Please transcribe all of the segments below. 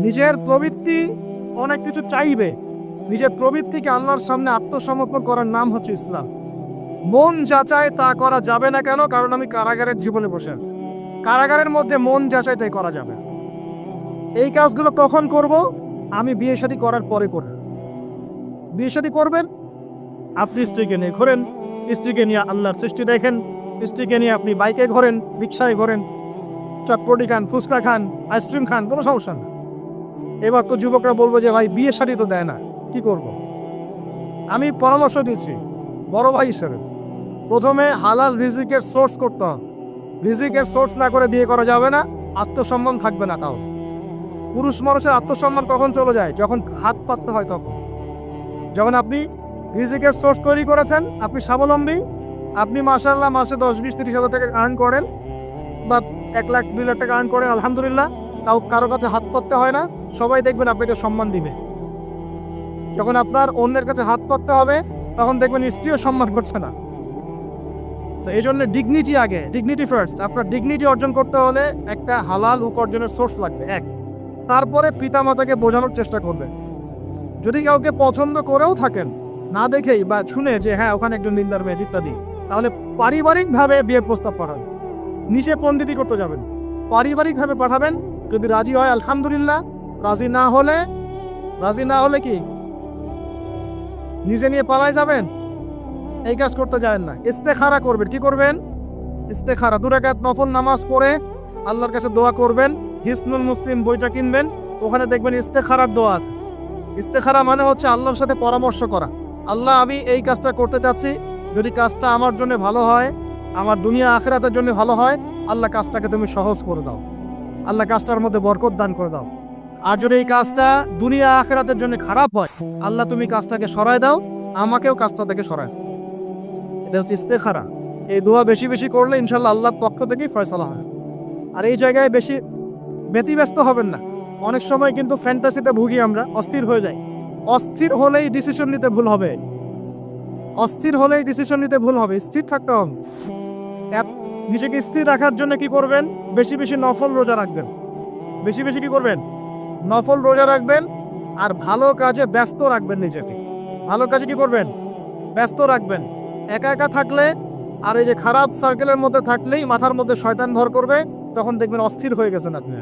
নিজের প্রবৃত্তি অনেক কিছু চাইবে, নিজের প্রবৃত্তিকে আল্লাহর সামনে আত্মসমর্পণ করার নাম হচ্ছে ইসলাম। মন যাচাই তা করা যাবে না কেন? কারণ আমি কারাগারের জীবনে বসে আছি। কারাগারের মধ্যে মন যাচাই তাই করা যাবে। এই কাজগুলো কখন করব? আমি বিয়ে শাদী করার পরে করব। বিয়ে শাদী করবেন, আপনি স্ত্রীকে নিয়ে ঘোরেন, স্ত্রীকে নিয়ে আল্লাহর সৃষ্টি দেখেন, স্ত্রীকে নিয়ে আপনি বাইকে ঘোরেন, রিক্সায় ঘোরেন, চটপটি খান, ফুচকা খান, আইসক্রিম খান, কোনো সমস্যা না। এবার তো যুবকরা বলবো যে ভাই বিয়ে শাদী তো দেয় না, কি করব? আমি পরামর্শ দিচ্ছি বড় ভাই হিসেবে, প্রথমে হালাল রিজিকের সোর্স করতে হবে। রিজিকের সোর্স না করে বিয়ে করা যাবে না, আত্মসম্মান থাকবে না। তাও পুরুষ মানুষের আত্মসম্মান কখন চলে যায়? যখন হাত পাততে হয় তখন। যখন আপনি রিজিকের সোর্স তৈরি করেছেন, আপনি স্বাবলম্বী, আপনি মাশাআল্লাহ মাসে 10-20-30 হাজার টাকা আর্ন করেন বা 1 লাখ 2 লাখ টাকা আর্ন করেন, আলহামদুলিল্লাহ, তাও কারো কাছে হাত পাততে হয় না, সবাই দেখবেন আপনাকে সম্মান দিবে। যখন আপনার অন্যের কাছে হাত পাততে হবে, তখন দেখবেন স্ত্রীও সম্মান করছে না। তো এই জন্য ডিগনিটি আগে, ডিগনিটি ফার্স্ট। আপনার ডিগনিটি অর্জন করতে হলে একটা হালাল উপার্জনের সোর্স লাগবে, এক। তারপরে পিতামাতাকে বোঝানোর চেষ্টা করবেন। যদি কাউকে পছন্দ করেও থাকেন, না দেখেই বা শুনে যে হ্যাঁ ওখানে একজন দিনদার মেয়ে ইত্যাদি, তাহলে পারিবারিকভাবে বিয়ের প্রস্তাব পাঠাবেন, নিচে পণ্ডিতি করতে যাবেন, পারিবারিকভাবে পাঠাবেন। যদি রাজি হয় আলহামদুলিল্লাহ, রাজি না হলে কি নিজে নিয়ে পালায় যাবেন? এই কাজ করতে যাবেন না। ইস্তেখারা করবেন। কি করবেন? ইস্তেখারা 2 রাকাত নফল নামাজ পড়ে আল্লাহর কাছে দোয়া করবেন। হিসনুল মুসলিম বইটা কিনবেন, ওখানে দেখবেন ইস্তেখারার দোয়া আছে। ইস্তেখারা মানে হচ্ছে আল্লাহর সাথে পরামর্শ করা। আল্লাহ, আমি এই কাজটা করতে চাচ্ছি, যদি কাজটা আমার জন্য ভালো হয়, আমার দুনিয়া আখিরাতের জন্য ভালো হয়, আল্লাহ কাজটাকে তুমি সহজ করে দাও, আল্লাহ কাজটার মধ্যে বরকত দান করে দাও। আর যদি এই কাজটা দুনিয়া আখিরাতের জন্য খারাপ হয়, আল্লাহ তুমি কাজটাকে সরায় দাও, আমাকেও কাজটা থেকে সরায়। এটা হচ্ছে ইস্তেখারা। এই দোয়া বেশি বেশি করলে ইনশাল্লাহ আল্লাহর পক্ষ থেকেই ফয়সালা হয়। আর এই জায়গায় বেশি ব্যতিব্যস্ত হবেন না। অনেক সময় কিন্তু ফ্যান্টাসিতে ভুগি আমরা, অস্থির হয়ে যাই। অস্থির হলেই ডিসিশন নিতে ভুল হবে, স্থির থাকতে হবে। নিজেকে স্থির রাখার জন্য কি করবেন? বেশি বেশি নফল রোজা রাখবেন। বেশি বেশি কি করবেন? নফল রোজা রাখবেন। আর ভালো কাজে ব্যস্ত রাখবেন নিজেকে। ভালো কাজে কি করবেন? ব্যস্ত রাখবেন। একা একা থাকলে আর এই যে খারাপ সার্কেলের মধ্যে থাকলেই মাথার মধ্যে শয়তান ভর করবে, তখন দেখবেন অস্থির হয়ে গেছেন আপনি।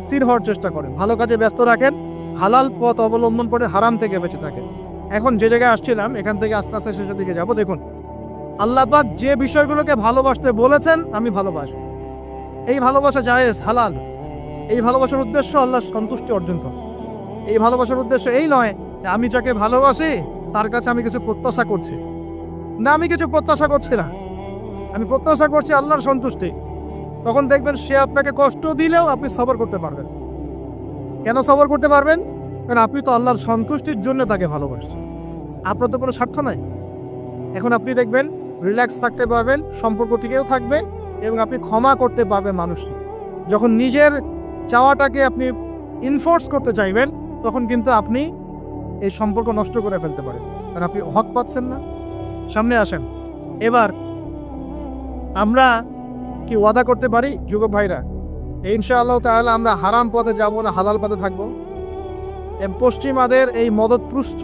স্থির হওয়ার চেষ্টা করেন, ভালো কাজে ব্যস্ত রাখেন, হালাল পথ অবলম্বন করে হারাম থেকে বেঁচে থাকেন। এখন যে জায়গায় আসছিলাম, এখান থেকে আস্তে আস্তে শেষের দিকে যাব। দেখুন, আল্লাহ পাক যে বিষয়গুলোকে ভালোবাসতে বলেছেন, আমি ভালোবাসি। এই ভালোবাসা জায়েজ, হালাল। এই ভালোবাসার উদ্দেশ্য আল্লাহর সন্তুষ্টি অর্জন করা। এই ভালোবাসার উদ্দেশ্য এই নয় যে আমি যাকে ভালোবাসি তার কাছে আমি কিছু প্রত্যাশা করছি। না, আমি কিছু প্রত্যাশা করছি না, আমি প্রত্যাশা করছি আল্লাহর সন্তুষ্টি। তখন দেখবেন সে আপনাকে কষ্ট দিলেও আপনি সবর করতে পারবেন। কেন সবর করতে পারবেন? কারণ আপনি তো আল্লাহর সন্তুষ্টির জন্য তাকে ভালোবাসছেন, আপনার তো কোনো স্বার্থ নাই। এখন আপনি দেখবেন রিল্যাক্স থাকতে পারবেন, সম্পর্ক টিকেও থাকবে, এবং আপনি ক্ষমা করতে পারবেন মানুষকে। যখন নিজের চাওয়াটাকে আপনি ইনফোর্স করতে চাইবেন, তখন কিন্তু আপনি এই সম্পর্ক নষ্ট করে ফেলতে পারেন, কারণ আপনি হক পাচ্ছেন না। সামনে আসেন। এবার আমরা কি ওয়াদা করতে পারি যুবক ভাইরা, ইনশাআল্লাহ তাআলা আমরা হারাম পথে যাব না, হালাল পথে থাকবো। পশ্চিমাদের এই মদতপৃষ্ঠ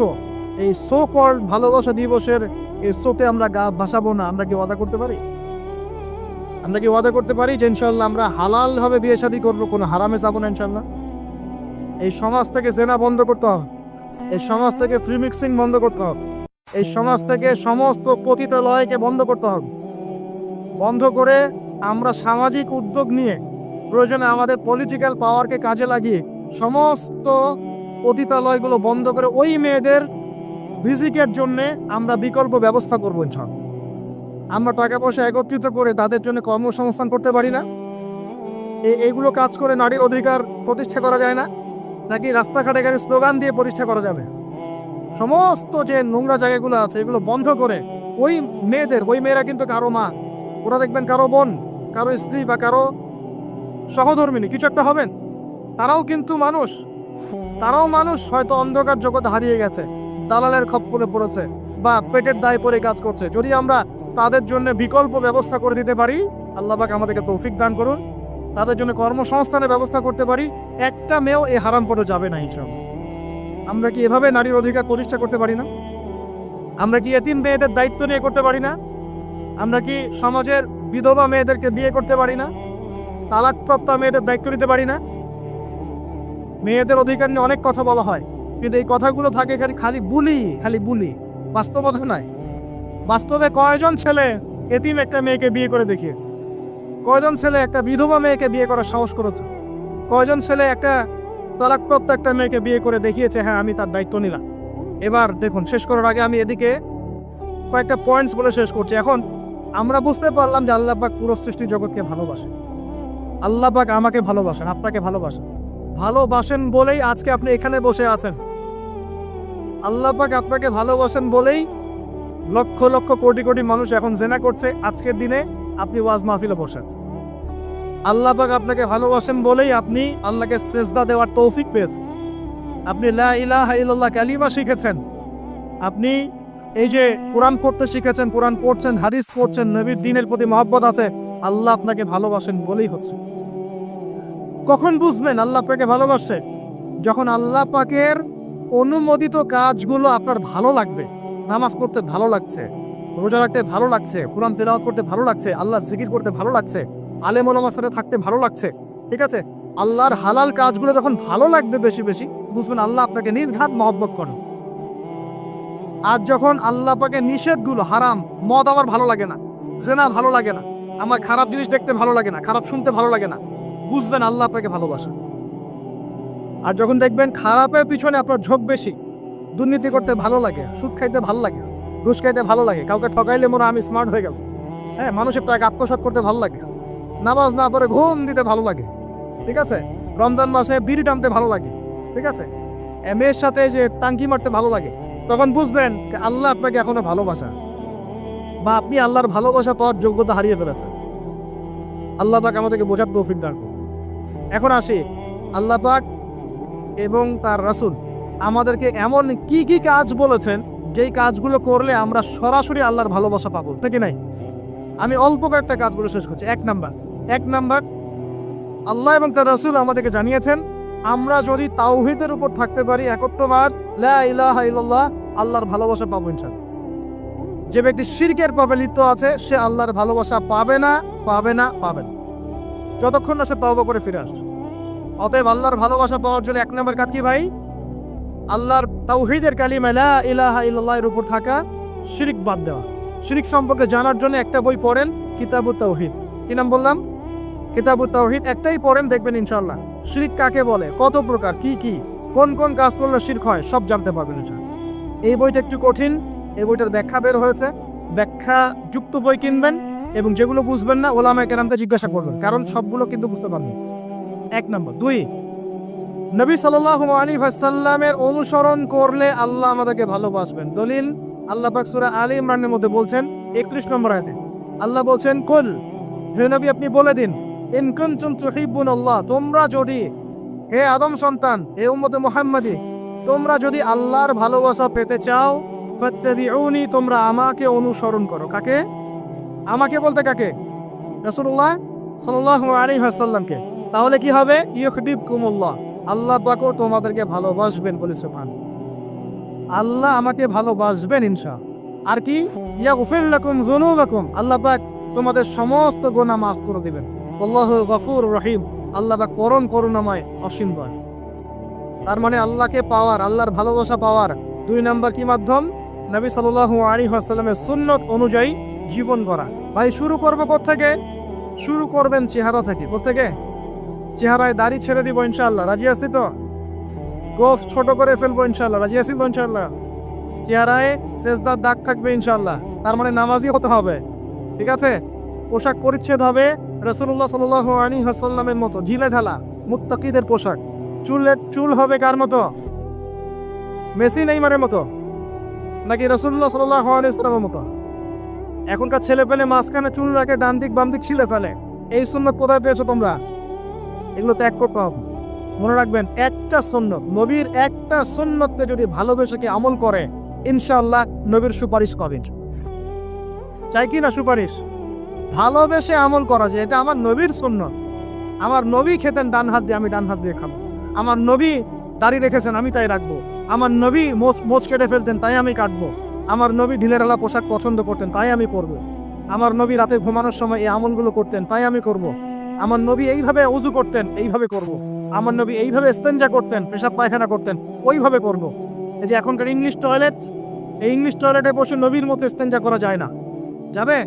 এই সো কল্ড ভালোবাসা দিবসের এই শোতে আমরা গা ভাসাবো না। আমরা কি ওয়াদা করতে পারি? আমরা কি ওয়াদা করতে পারি যে ইনশাআল্লাহ আমরা হালালভাবে বিয়ে শাদী করবো, কোনো হারামে যাবো না ইনশাআল্লাহ? এই সমাজ থেকে জেনা বন্ধ করতে হবে, এই সমাজ থেকে ফ্রি মিক্সিং বন্ধ করতে হবে, এই সমাজ থেকে সমস্ত পতিতালয়কে বন্ধ করতে হবে। বন্ধ করে আমরা সামাজিক উদ্যোগ নিয়ে, প্রয়োজনে আমাদের পলিটিক্যাল পাওয়ারকে কাজে লাগিয়ে সমস্ত পতিতালয়গুলো বন্ধ করে ওই মেয়েদের রিজিকের জন্যে আমরা বিকল্প ব্যবস্থা করবো ইনশাআল্লাহ। আমরা টাকা পয়সা একত্রিত করে তাদের জন্য কর্মসংস্থান করতে পারি না? এইগুলো কাজ করে নারীর অধিকার প্রতিষ্ঠা করা যায় না? নাকি রাস্তাঘাটে গাড়ি স্লোগান দিয়ে প্রতিষ্ঠা করা যাবে? সমস্ত যে নোংরা জায়গাগুলো আছে এগুলো বন্ধ করে ওই মেয়েরা কিন্তু কারো মা, ওরা দেখবেন কারো বোন, কারো স্ত্রী বা কারো সহধর্মিনী কিছু একটা হবেন। তারাও কিন্তু মানুষ, হয়তো অন্ধকার জগৎ হারিয়ে গেছে, দালালের খপ্পরে পড়েছে বা পেটের দায়ে পড়ে কাজ করছে। যদি আমরা তাদের জন্য বিকল্প ব্যবস্থা করে দিতে পারি, আল্লাহ পাক আমাদেরকে তৌফিক দান করুন। তাদের জন্য কর্মসংস্থানের ব্যবস্থা করতে পারি, একটা মেয়েও এই হারাম পথে যাবে না ইনশাআল্লাহ। আমরা কি এভাবে নারীর অধিকার প্রতিষ্ঠা করতে পারি না? আমরা কি এতিম মেয়েদের দায়িত্ব নিয়ে করতে পারি না? আমরা কি সমাজের বিধবা মেয়েদেরকে বিয়ে করতে পারি না? তালাকপ্রাপ্ত মেয়েদের দায়িত্ব নিতে পারি না? মেয়েদের অধিকার নিয়ে অনেক কথা বলা হয়, কিন্তু এই কথাগুলো থাকে খালি বুলি, বাস্তবতা নয়। বাস্তবে কয়জন ছেলে এতিম একটা মেয়েকে বিয়ে করে দেখিয়েছে? কয়জন ছেলে একটা বিধবা মেয়েকে বিয়ে করার সাহস করেছে? কয়জন ছেলে একটা তালাকপ্রাপ্ত একটা মেয়েকে বিয়ে করে দেখিয়েছে হ্যাঁ আমি তার দায়িত্ব নিলাম? এবার দেখুন, শেষ করার আগে আমি এদিকে কয়েকটা পয়েন্টস বলে শেষ করছি। এখন আমরা বুঝতে পারলাম যে আল্লাহ পাক পুরো সৃষ্টি জগৎকে ভালোবাসে। আল্লাহ পাক আমাকে ভালোবাসেন, আপনাকে ভালোবাসেন বলেই আজকে আপনি এখানে বসে আছেন। আল্লাহ পাক আপনাকে ভালোবাসেন বলেই লক্ষ লক্ষ কোটি কোটি মানুষ এখন জেনা করছে, আজকের দিনে আপনি ওয়াজ মাহফিলে বসে আছেন। আল্লাহ পাক আপনাকে ভালোবাসেন বলেই আপনি আল্লাহকে সেজদা দেওয়ার তৌফিক পেয়েছেন। আপনি লা ইলাহা ইল্লাল্লাহ কালিমা শিখেছেন, আপনি এই যে কোরআন পড়তে শিখেছেন, কোরআন পড়ছেন, হাদিস পড়ছেন, নবীর দ্বীনের প্রতি মহব্বত আছে, আল্লাহ আপনাকে ভালোবাসেন বলেই হচ্ছে। কখন বুঝবেন আল্লাহ আপনাকে ভালোবাসে? যখন আল্লাহ পাকের অনুমোদিত কাজগুলো আপনার ভালো লাগবে। নামাজ পড়তে ভালো লাগছে, রোজা রাখতে ভালো লাগছে, কোরআন তেলাওয়াত করতে ভালো লাগছে, আল্লাহ জিকির করতে ভালো লাগছে, আলেম ওলামার সাথে থাকতে ভালো লাগছে, ঠিক আছে? আল্লাহর হালাল কাজগুলো যখন ভালো লাগবে বেশি বেশি, বুঝবেন আল্লাহ আপনাকে নির্ঘাত মহব্বত করেন। আর যখন আল্লাহ পাকের নিষেধগুলো, হারাম, মদ আমার ভালো লাগে না, জেনা ভালো লাগে না, আমার খারাপ জিনিস দেখতে ভালো লাগে না, খারাপ শুনতে ভালো লাগে না, বুঝবেন আল্লাহ আপনাকে ভালোবাসেন। আর যখন দেখবেন খারাপের পিছনে আপনার ঝোঁক বেশি, দুর্নীতি করতে ভালো লাগে, সুদ খাইতে ভালো লাগে, ঘুষ খাইতে ভালো লাগে, কাউকে ঠকাইলে মনে আমি স্মার্ট হয়ে গেল, হ্যাঁ, মানুষের টাকা আত্মসাৎ করতে ভালো লাগে, নামাজ না পড়ে ঘুম দিতে ভালো লাগে, ঠিক আছে, রমজান মাসে বিড়ি টানতে ভালো লাগে, ঠিক আছে, মেয়ের সাথে যে টাঙ্কি মারতে ভালো লাগে, তখন বুঝবেন আল্লাহ আপনাকে এখনো ভালোবাসা, বা আপনি আল্লাহর ভালোবাসা পাওয়ার যোগ্যতা হারিয়ে ফেলেছেন। আল্লাহ পাক আমাদেরকে বোঝার তৌফিক দান করুন। এখন আসি, আল্লাহ পাক এবং তার রাসূল আমাদেরকে এমন কি কি কাজ বলেছেন যেই কাজগুলো করলে আমরা সরাসরি আল্লাহর ভালোবাসা পাবো, ঠিক নাই? আমি অল্প কয়েকটা কাজগুলো শেষ করছি। এক নাম্বার, আল্লাহ এবং তার রাসূল আমাদেরকে জানিয়েছেন আমরা যদি তাওহীদের উপর থাকতে পারি, একত্ববাদ, লা ইলাহা ইল্লাল্লাহ, আল্লাহর ভালোবাসা পাবো ইনশাআল্লাহ। যে ব্যক্তি শিরকের পাপে লিপ্ত আছে সে আল্লাহর ভালোবাসা পাবে না, যতক্ষণ না সে তওবা করে ফিরে আসছে। অতএব আল্লাহর ভালোবাসা পাওয়ার জন্য এক নম্বর কাজ কি ভাই? আল্লাহর তাওহীদের কালিমা লা ইলাহা ইল্লাল্লাহ এর উপর থাকা, শিরক বাদ দেওয়া। শিরক সম্পর্কে জানার জন্য একটা বই পড়েন, কিতাবুত তাওহীদ। কি নাম বললাম? কিতাবুত তাওহীদ। একটাই পড়েন, দেখবেন ইনশাআল্লাহ শিরক কাকে বলে, কত প্রকার, কি কোন কোন কাজ করলে শিরক হয়, সব জানতে পারবেন ইনশাআল্লাহ। এই বইটা একটু কঠিন, এই বইটার ব্যাখ্যা বের হয়েছে, ব্যাখ্যা যুক্ত বই কিনবেন এবং যেগুলো বুঝবেন না ওলামায়ে কেরামকে জিজ্ঞাসা করবেন, কারণ সবগুলো কিন্তু বুঝতে পারবেন। এক নম্বর। দুই, নবী সাল্লাল্লাহু আলাইহি ওয়াসাল্লামের অনুসরণ করলে আল্লাহ আমাদেরকে ভালোবাসবেন। দলিল, আল্লাহ পাক সূরা আলে ইমরানের মধ্যে বলছেন 31 নম্বর আয়াতে আল্লাহ বলছেন, কুল, হে নবী আপনি বলে দিন, ইন কুনতুম তুহিব্বুনাল্লাহ, তোমরা যদি, হে আদম সন্তান, হে উম্মতে মুহাম্মাদি, তোমরা যদি আল্লাহর ভালোবাসা পেতে চাও, ফাত্তাবিউনি, তোমরা আমাকে অনুসরণ করো। কাকে? আমাকে বলতে কাকে? রাসূলুল্লাহ সাল্লাল্লাহু আলাইহি ওয়াসাল্লামকে। তাহলে কি হবে? ইউহিব্বুকুমুল্লাহ, আল্লাহ পাকও তোমাদেরকে ভালোবাসবেন বলে সুবহানাল্লাহ। আল্লাহ আমাকে ভালোবাসবেন ইনশাআল্লাহ। আর কি? ইয়াগফির লাকুম যুনুবাকুম, আল্লাহ পাক তোমাদের সমস্ত গুনাহ মাফ করে দিবেন। আল্লাহু গফুরুর রহিম, আল্লাহ পাক পরম করুণাময়, অসীম দয়ালু। তার মানে আল্লাহকে পাওয়ার, আল্লাহর ভালোবাসা পাওয়ার দুই নাম্বার কি মাধ্যম? নবী সাল্লাল্লাহু আলাইহি ওয়াসাল্লামের সুন্নাত অনুযায়ী জীবন গড়া। ভাই শুরু করব কোত্থেকে? শুরু করবেন চেহারা থেকে। কোত্থেকে? চেহারায় দাড়ি ছেড়ে দিব ইনশাআল্লাহ, রাজি আছি তো? গোফ ছোট করে ফেলবো ইনশাআল্লাহ, রাজি আছি তো ইনশাআল্লাহ? চেহারায় সেজদার দাগ থাকবে ইনশাআল্লাহ, তার মানে নামাজি হতে হবে, ঠিক আছে? পোশাক পরিচ্ছেদ হবে রাসূলুল্লাহ সাল্লাল্লাহু আলাইহি ওয়াসাল্লামের মতো, ঢিলে ঢালা মুত্তাকিদের পোশাক। চুল হবে কার মতো? মেসি নেইমারের মতো, নাকি রাসূলুল্লাহ সাল্লাল্লাহু আলাইহি ওয়াসাল্লামের মতো? এখনকার ছেলে পেলে মাঝখানে চুল রাখে, ডান দিক বাম দিক ছিলে ফেলে। এই সুন্নাত কোথায় পেয়েছো তোমরা? এগুলো ত্যাগ করতে হবে। মনে রাখবেন, একটা সুন্নাত, নবীর একটা সুন্নতকে যদি ভালোবেসে কি আমল করে, ইনশাআল্লাহ নবীর সুপারিশ পাবেন। চাই কি না সুপারিশ? ভালোবেসে আমল করা যায়, এটা আমার নবীর সুন্নত, আমার নবী খেতেন ডান হাত দিয়ে, আমি ডান হাত দিয়ে খাবো। আমার নবী দাড়ি রেখেছেন, আমি তাই রাখবো। আমার নবী মোচ কেটে ফেলতেন, তাই আমি কাটবো। আমার নবী ঢিলেঢালা পোশাক পছন্দ করতেন, তাই আমি পরবো। আমার নবী রাতে ঘুমানোর সময় এই আমলগুলো করতেন, তাই আমি করব। আমার নবী এইভাবে ওযু করতেন, এইভাবে করব। আমার নবী এইভাবে ইস্তেঞ্জা করতেন, পেশাব পায়খানা করতেন, ওইভাবে করব। এই যে এখনকার ইংলিশ টয়লেট, এই ইংলিশ টয়লেটে বসে নবীর মতো ইস্তেঞ্জা করা যায় না। যাবে?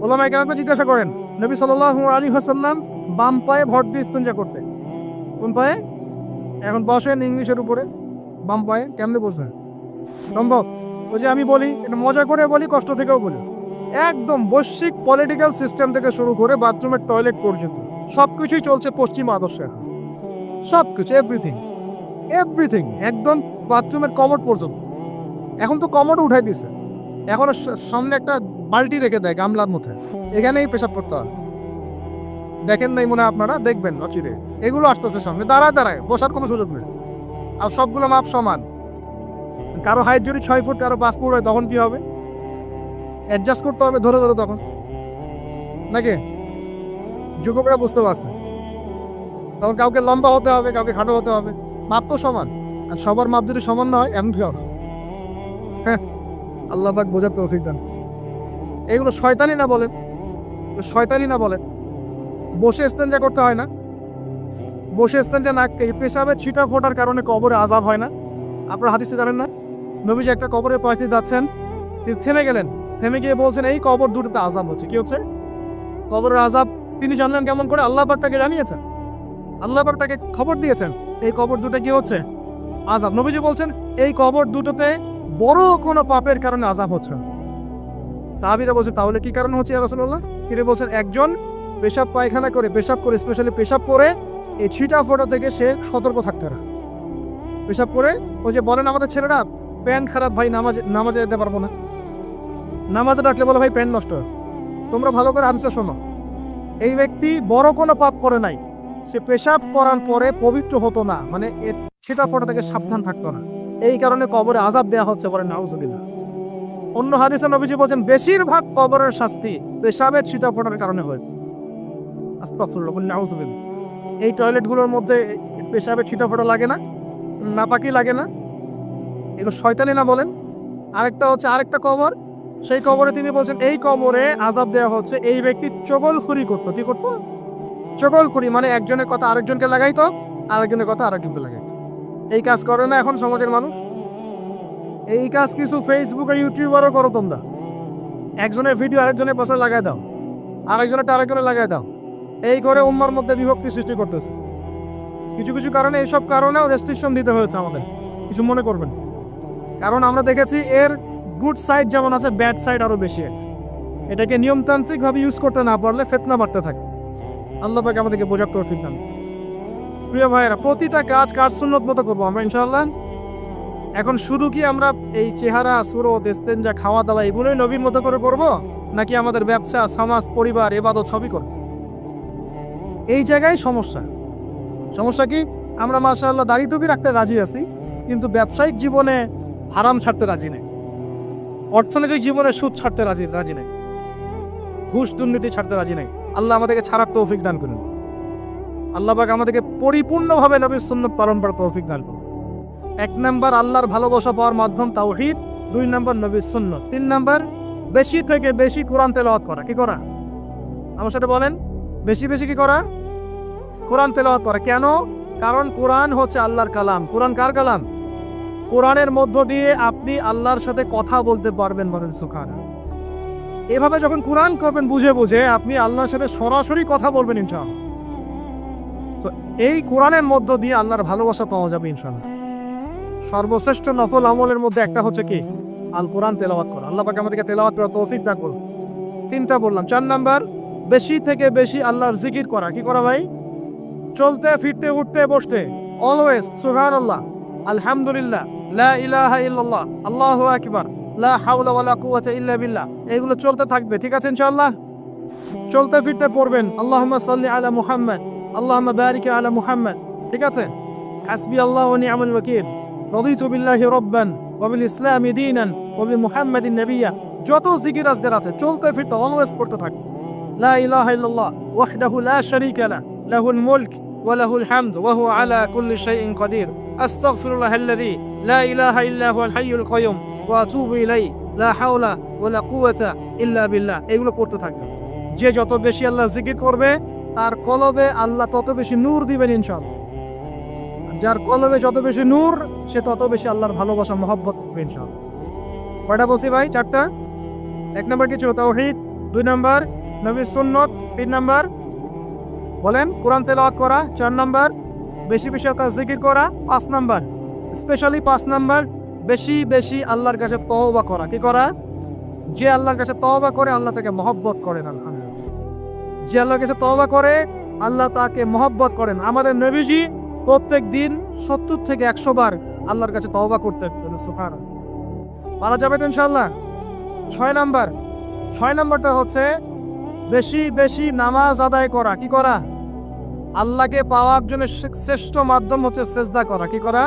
ওলামায়ে কেরামকে জিজ্ঞাসা করেন, নবী সাল্লাল্লাহু আলাইহি ওয়াসাল্লাম বাম পায়ে ভর দিয়ে ইস্তেঞ্জা করতেন। কোন পায়ে? এখন বসেন ইংলিশের উপরে, বাম পায়ে কেমনে বসবেন? সম্ভব? ওই যে আমি বলি, এটা মজা করে বলি, কষ্ট থেকেও বলি, একদম বৈশ্বিক পলিটিক্যাল সিস্টেম থেকে শুরু করে বাথরুমের টয়লেট পর্যন্ত সবকিছুই চলছে পশ্চিম আদর্শে। সবকিছু, এভরিথিং এভরিথিং, একদম বাথরুমের কমোড পর্যন্ত। এখন তো কমোড উঠাই দিছে, এখন সামনে একটা বালতি রেখে দেয় গামলার মধ্যে, এখানেই পেশাব করতে হয়। দেখেন নাই মনে হয় আপনারা, দেখবেন অচিরে এগুলো আসতেছে সামনে, দাঁড়ায় দাঁড়ায় বসার কোনো সুযোগ নেই। আর সবগুলো মাপ সমান। কারো হাইট যদি 6 ফুট, কারো 5 ফুট হয়, তখন কি হবে? অ্যাডজাস্ট করতে হবে ধরে ধরে, তখন নাকি যুবকরা বুঝতে পারছে, তখন কাউকে লম্বা হতে হবে, কাউকে খাটো হতে হবে। মাপ তো সমান, আর সবার মাপ যদি সমান না হয় এমন কি হবে? হ্যাঁ, আল্লাহ পাক বোঝার তৌফিক দান। এইগুলো শয়তানি না বলেন, শয়তানি না বলেন। বসে ইস্তেঞ্জা করতে হয় না? বসে ইস্তেঞ্জা না, পেশাবে ছিটা ফোটার কারণে কবরে আযাব হয় না? আপনারা হাদিসে জানেন না? নবীজি একটা কবরের পাশ দিয়ে যাচ্ছেন, তিনি থেমে গেলেন, থেমে গিয়ে বলছেন এই কবর দুটোতে আযাব হচ্ছে। কি হচ্ছে? কবরের আযাব তিনি জানলেন কেমন করে? আল্লাহ পাক তাকে জানিয়েছেন, আল্লাহ পাক তাকে খবর দিয়েছেন এই কবর দুটো কি হচ্ছে? আযাব। নবীজি বলছেন এই কবর দুটোতে বড় কোনো পাপের কারণে আযাব হচ্ছে। সাহাবীরা বলছে তাহলে কি কারণ হচ্ছে ইয়া রাসূলুল্লাহ? তিনি বলছেন একজন পেশাব পায়খানা করে, পেশাব করে, স্পেশালি পেশাব করে এই ছিটা ফোটা থেকে সে সতর্ক থাকতে হবে। পেশাব করে, ওই যে বলেন আমাদের ছেলেরা, প্যান্ট খারাপ ভাই, নামাজে যেতে পারবো না, নামাজে ডাকলে বলে ভাই প্যান্ট নষ্ট। তোমরা ভালো করে আনসার শোনো, এই ব্যক্তি বড় কোনো পাপ করে নাই, সে পেশাব করার পরে পবিত্র হতো না, মানে ছিটা ফোটা থেকে সাবধান থাকতো না, এই কারণে কবরে আযাব দেওয়া হচ্ছে, বলে নাউজুবিল্লাহ। অন্য হাদিসে নবীজি বলেছেন বেশিরভাগ কবরের শাস্তি পেশাবের ছিটা ফোটার কারণে হয়। আস্তাগফিরুল্লাহ, নাউজুবিল্লাহ। এই টয়লেটগুলোর মধ্যে পেশাবের ছিটা ফোটা লাগে না, নাপাকি লাগে না? এগুলো শয়তানি না বলেন? আরেকটা হচ্ছে আরেকটা কবর, সেই কবরে তিনি বলছেন এই কবরে আযাব দেওয়া হচ্ছে এই ব্যক্তি চগলখুরি করতো। কি করতো? চগলখুরি, মানে একজনের কথা আরেকজনকে লাগাইতো, আরেকজনের কথা আরেকজনকে লাগাইতো। এই কাজ করে না এখন সমাজের মানুষ? এই কাজ কিছু ফেসবুক আর ইউটিউবারও করো তোমরা। একজনের ভিডিও আরেকজনের পাশে লাগাই দাও, আরেকজনের আরেকজনে লাগাই দাও, এই করে উম্মার মধ্যে বিভক্তি সৃষ্টি করতেছে। কিছু কিছু কারণে, এইসব কারণেও রেস্ট্রিকশন দিতে হয়েছে আমাদের, কিছু মনে করবেন। কারণ আমরা দেখেছি এর গুড সাইড যেমন আছে, ব্যাড সাইড আরও বেশি আছে। এটাকে নিয়মতান্ত্রিকভাবে ইউজ করতে না পারলে ফিতনা বাড়তে থাকে। আল্লাহ পাক আমাদেরকে বোঝার তৌফিক দান। প্রিয় ভাইয়েরা, প্রতিটা কাজ কাজ সুন্নত মতো করবো আমরা ইনশাআল্লাহ। এখন শুধু কি আমরা এই চেহারা, সুরত, ইস্তেঞ্জা, খাওয়া দাওয়া এগুলোই নবীর মতো করে করব, নাকি আমাদের ব্যবসা, সমাজ, পরিবার, ইবাদত সবই করব? এই জায়গায় সমস্যা। সমস্যা কি? আমরা মাশাআল্লাহ দাড়ি টুপি রাখতে রাজি আছি, কিন্তু ব্যবসায়িক জীবনে হারাম ছাড়তে রাজি নেই, অর্থনৈতিক জীবনে সুদ ছাড়তে রাজি নেই, ঘুষ দুর্নীতি ছাড়তে রাজি নেই। আল্লাহ আমাদেরকে ছাড়ার তৌফিক দান করুন। আল্লাহ পাক আমাদেরকে পরিপূর্ণভাবে নবীর সুন্নাত পালন করার তৌফিক দান করুন। 1 নাম্বার আল্লাহর ভালোবাসা পাওয়ার মাধ্যম তাওহীদ, 2 নাম্বার নবীর সুন্নাত, 3 নাম্বার বেশি থেকে বেশি কোরআন তেলাওয়াত করা। কি করা? আমার সাথে বলেন, বেশি বেশি কি করা? কোরআন তেলাওয়াত করা। কেন? কারণ কোরআন হচ্ছে আল্লাহর কালাম। কোরআন কার কালাম? কোরআনের মধ্য দিয়ে আপনি আল্লাহর সাথে কথা বলতে পারবেন, বলেন সুবহানাল্লাহ। এভাবে যখন কোরআন করবেন বুঝে বুঝে, আপনি আল্লাহর সাথে সরাসরি কথা বলবেন ইনশাআল্লাহ। তো এই কোরআনের মধ্য দিয়ে আল্লাহর ভালোবাসা পাওয়া যাবে ইনশাআল্লাহ। সর্বশ্রেষ্ঠ নফল আমলের মধ্যে একটা হচ্ছে কি? আল কোরআন তেলাওয়াত করা। আল্লাহ পাক আমাদেরকে তেলাওয়াত করার তৌফিক দান করুন। 3টা বললাম। 4 নাম্বার বেশি থেকে বেশি আল্লাহর জিকির করা। কি করা ভাই? চলতে ফিরতে উঠতে বসতে অলওয়েজ সুবহানাল্লাহ, আলহামদুলিল্লাহ, লা ইলাহা ইল্লাল্লাহ, আল্লাহু আকবার, লা হাওলা ওয়ালা কুওয়াতা ইল্লা বিল্লাহ, এগুলো চলতে থাকবে। ঠিক আছে ইনশাআল্লাহ? চলতে ফিরতে পড়বেন আল্লাহুম্মা সাল্লি আলা মুহাম্মদ, আল্লাহুম্মা বারিক আলা মুহাম্মদ। ঠিক আছে? হাসবি আল্লাহ ওয়া নি'মাল ওয়াকিল, রাদিতু বিল্লাহি রাব্বান ওয়া বিল ইসলামি দীনান ওয়া বি মুহাম্মাদিন নাবিয়্যা। যত জিকির আজকার আছে চলতে ফিরতে অলওয়েজ করতে থাকবে। লা ইলাহা ইল্লাল্লাহ ওয়াহদাহু লা শারীকা লাহু লাহুল মুলক ওয়া লাহুল হামদ ওয়া হুয়া আলা কুল্লি শাইইন কাদির আস্তাগফিরুল্লাহাল্লাযী লা ইলাহা ইল্লা হুয়াল হাইয়ুল কাইয়ুম ওয়া আতুবু ইলাইহি লা হাওলা ওয়া লা কুওয়াতা ইল্লা বিল্লাহ। এগুলো পড়তে থাকবেন। যে যত বেশি আল্লাহ জিকির করবে তার কলবে আল্লাহ তত বেশি নূর দিবেন ইনশাআল্লাহ। যার কলবে যত বেশি নূর সে তত বেশি আল্লাহর ভালোবাসা মহব্বত করবে ইনশাআল্লাহ। কয়টা বলছি ভাই? 4টা। 1 নম্বর কিছু তাওহীদ, 2 নম্বর নবীর সুন্নাত, 3 নম্বর বলেন কোরআন তেলাওয়াত করা, 4 নম্বর বেশি বেশি আল্লাহর জিকির করা, 5 নম্বর স্পেশালি 5 নম্বর বেশি বেশি আল্লাহর কাছে তওবা করা। কি করা? যে আল্লাহর কাছে তওবা করে আল্লাহ তাকে মহব্বত করেন। আলহামদুলিল্লাহ, যে আল্লাহর কাছে তওবা করে আল্লাহ তাকে মহব্বত করেন। আমাদের নবীজি প্রত্যেক দিন 70 থেকে 100 বার আল্লাহর কাছে তওবা করতেন। সুবহানাল্লাহ, পারা যাবে তো ইনশাআল্লাহ। 6 নম্বরটা হচ্ছে বেশি বেশি নামাজ আদায় করা। কি করা? আল্লাহকে পাওয়ার জন্য শ্রেষ্ঠ মাধ্যম হচ্ছে সেজদা করা। কি করা?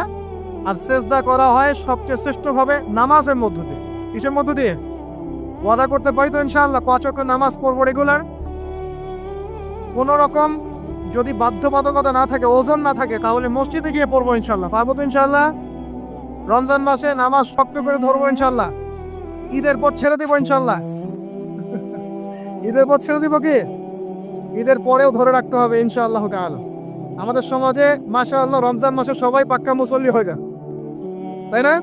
আর সেজদা করা হয় সবচেয়ে শ্রেষ্ঠভাবে নামাজের মধ্য দিয়ে। কিসের মধ্য দিয়ে? ওয়াদা করতে পারি তো ইনশাআল্লাহ 5 ওয়াক্ত নামাজ পড়বো রেগুলার। কোনো রকম যদি বাধ্যবাধকতা না থাকে, ওজন না থাকে, তাহলে মসজিদে গিয়ে পড়বো ইনশাআল্লাহ। পারবো তো ইনশাআল্লাহ। রমজান মাসে নামাজ শক্ত করে ধরবো ইনশাআল্লাহ। ঈদের পর ছেড়ে দেবো ইনশাআল্লাহ। ঈদের পর ছেড়ে দিব কি? ঈদের পরেও ধরে রাখতে হবে ইনশাআল্লাহ তাআলা। আমাদের সমাজে মাশাআল্লাহ রমজান মাসে সবাই পাক্কা মুসল্লি হয়ে যায়, তাই না?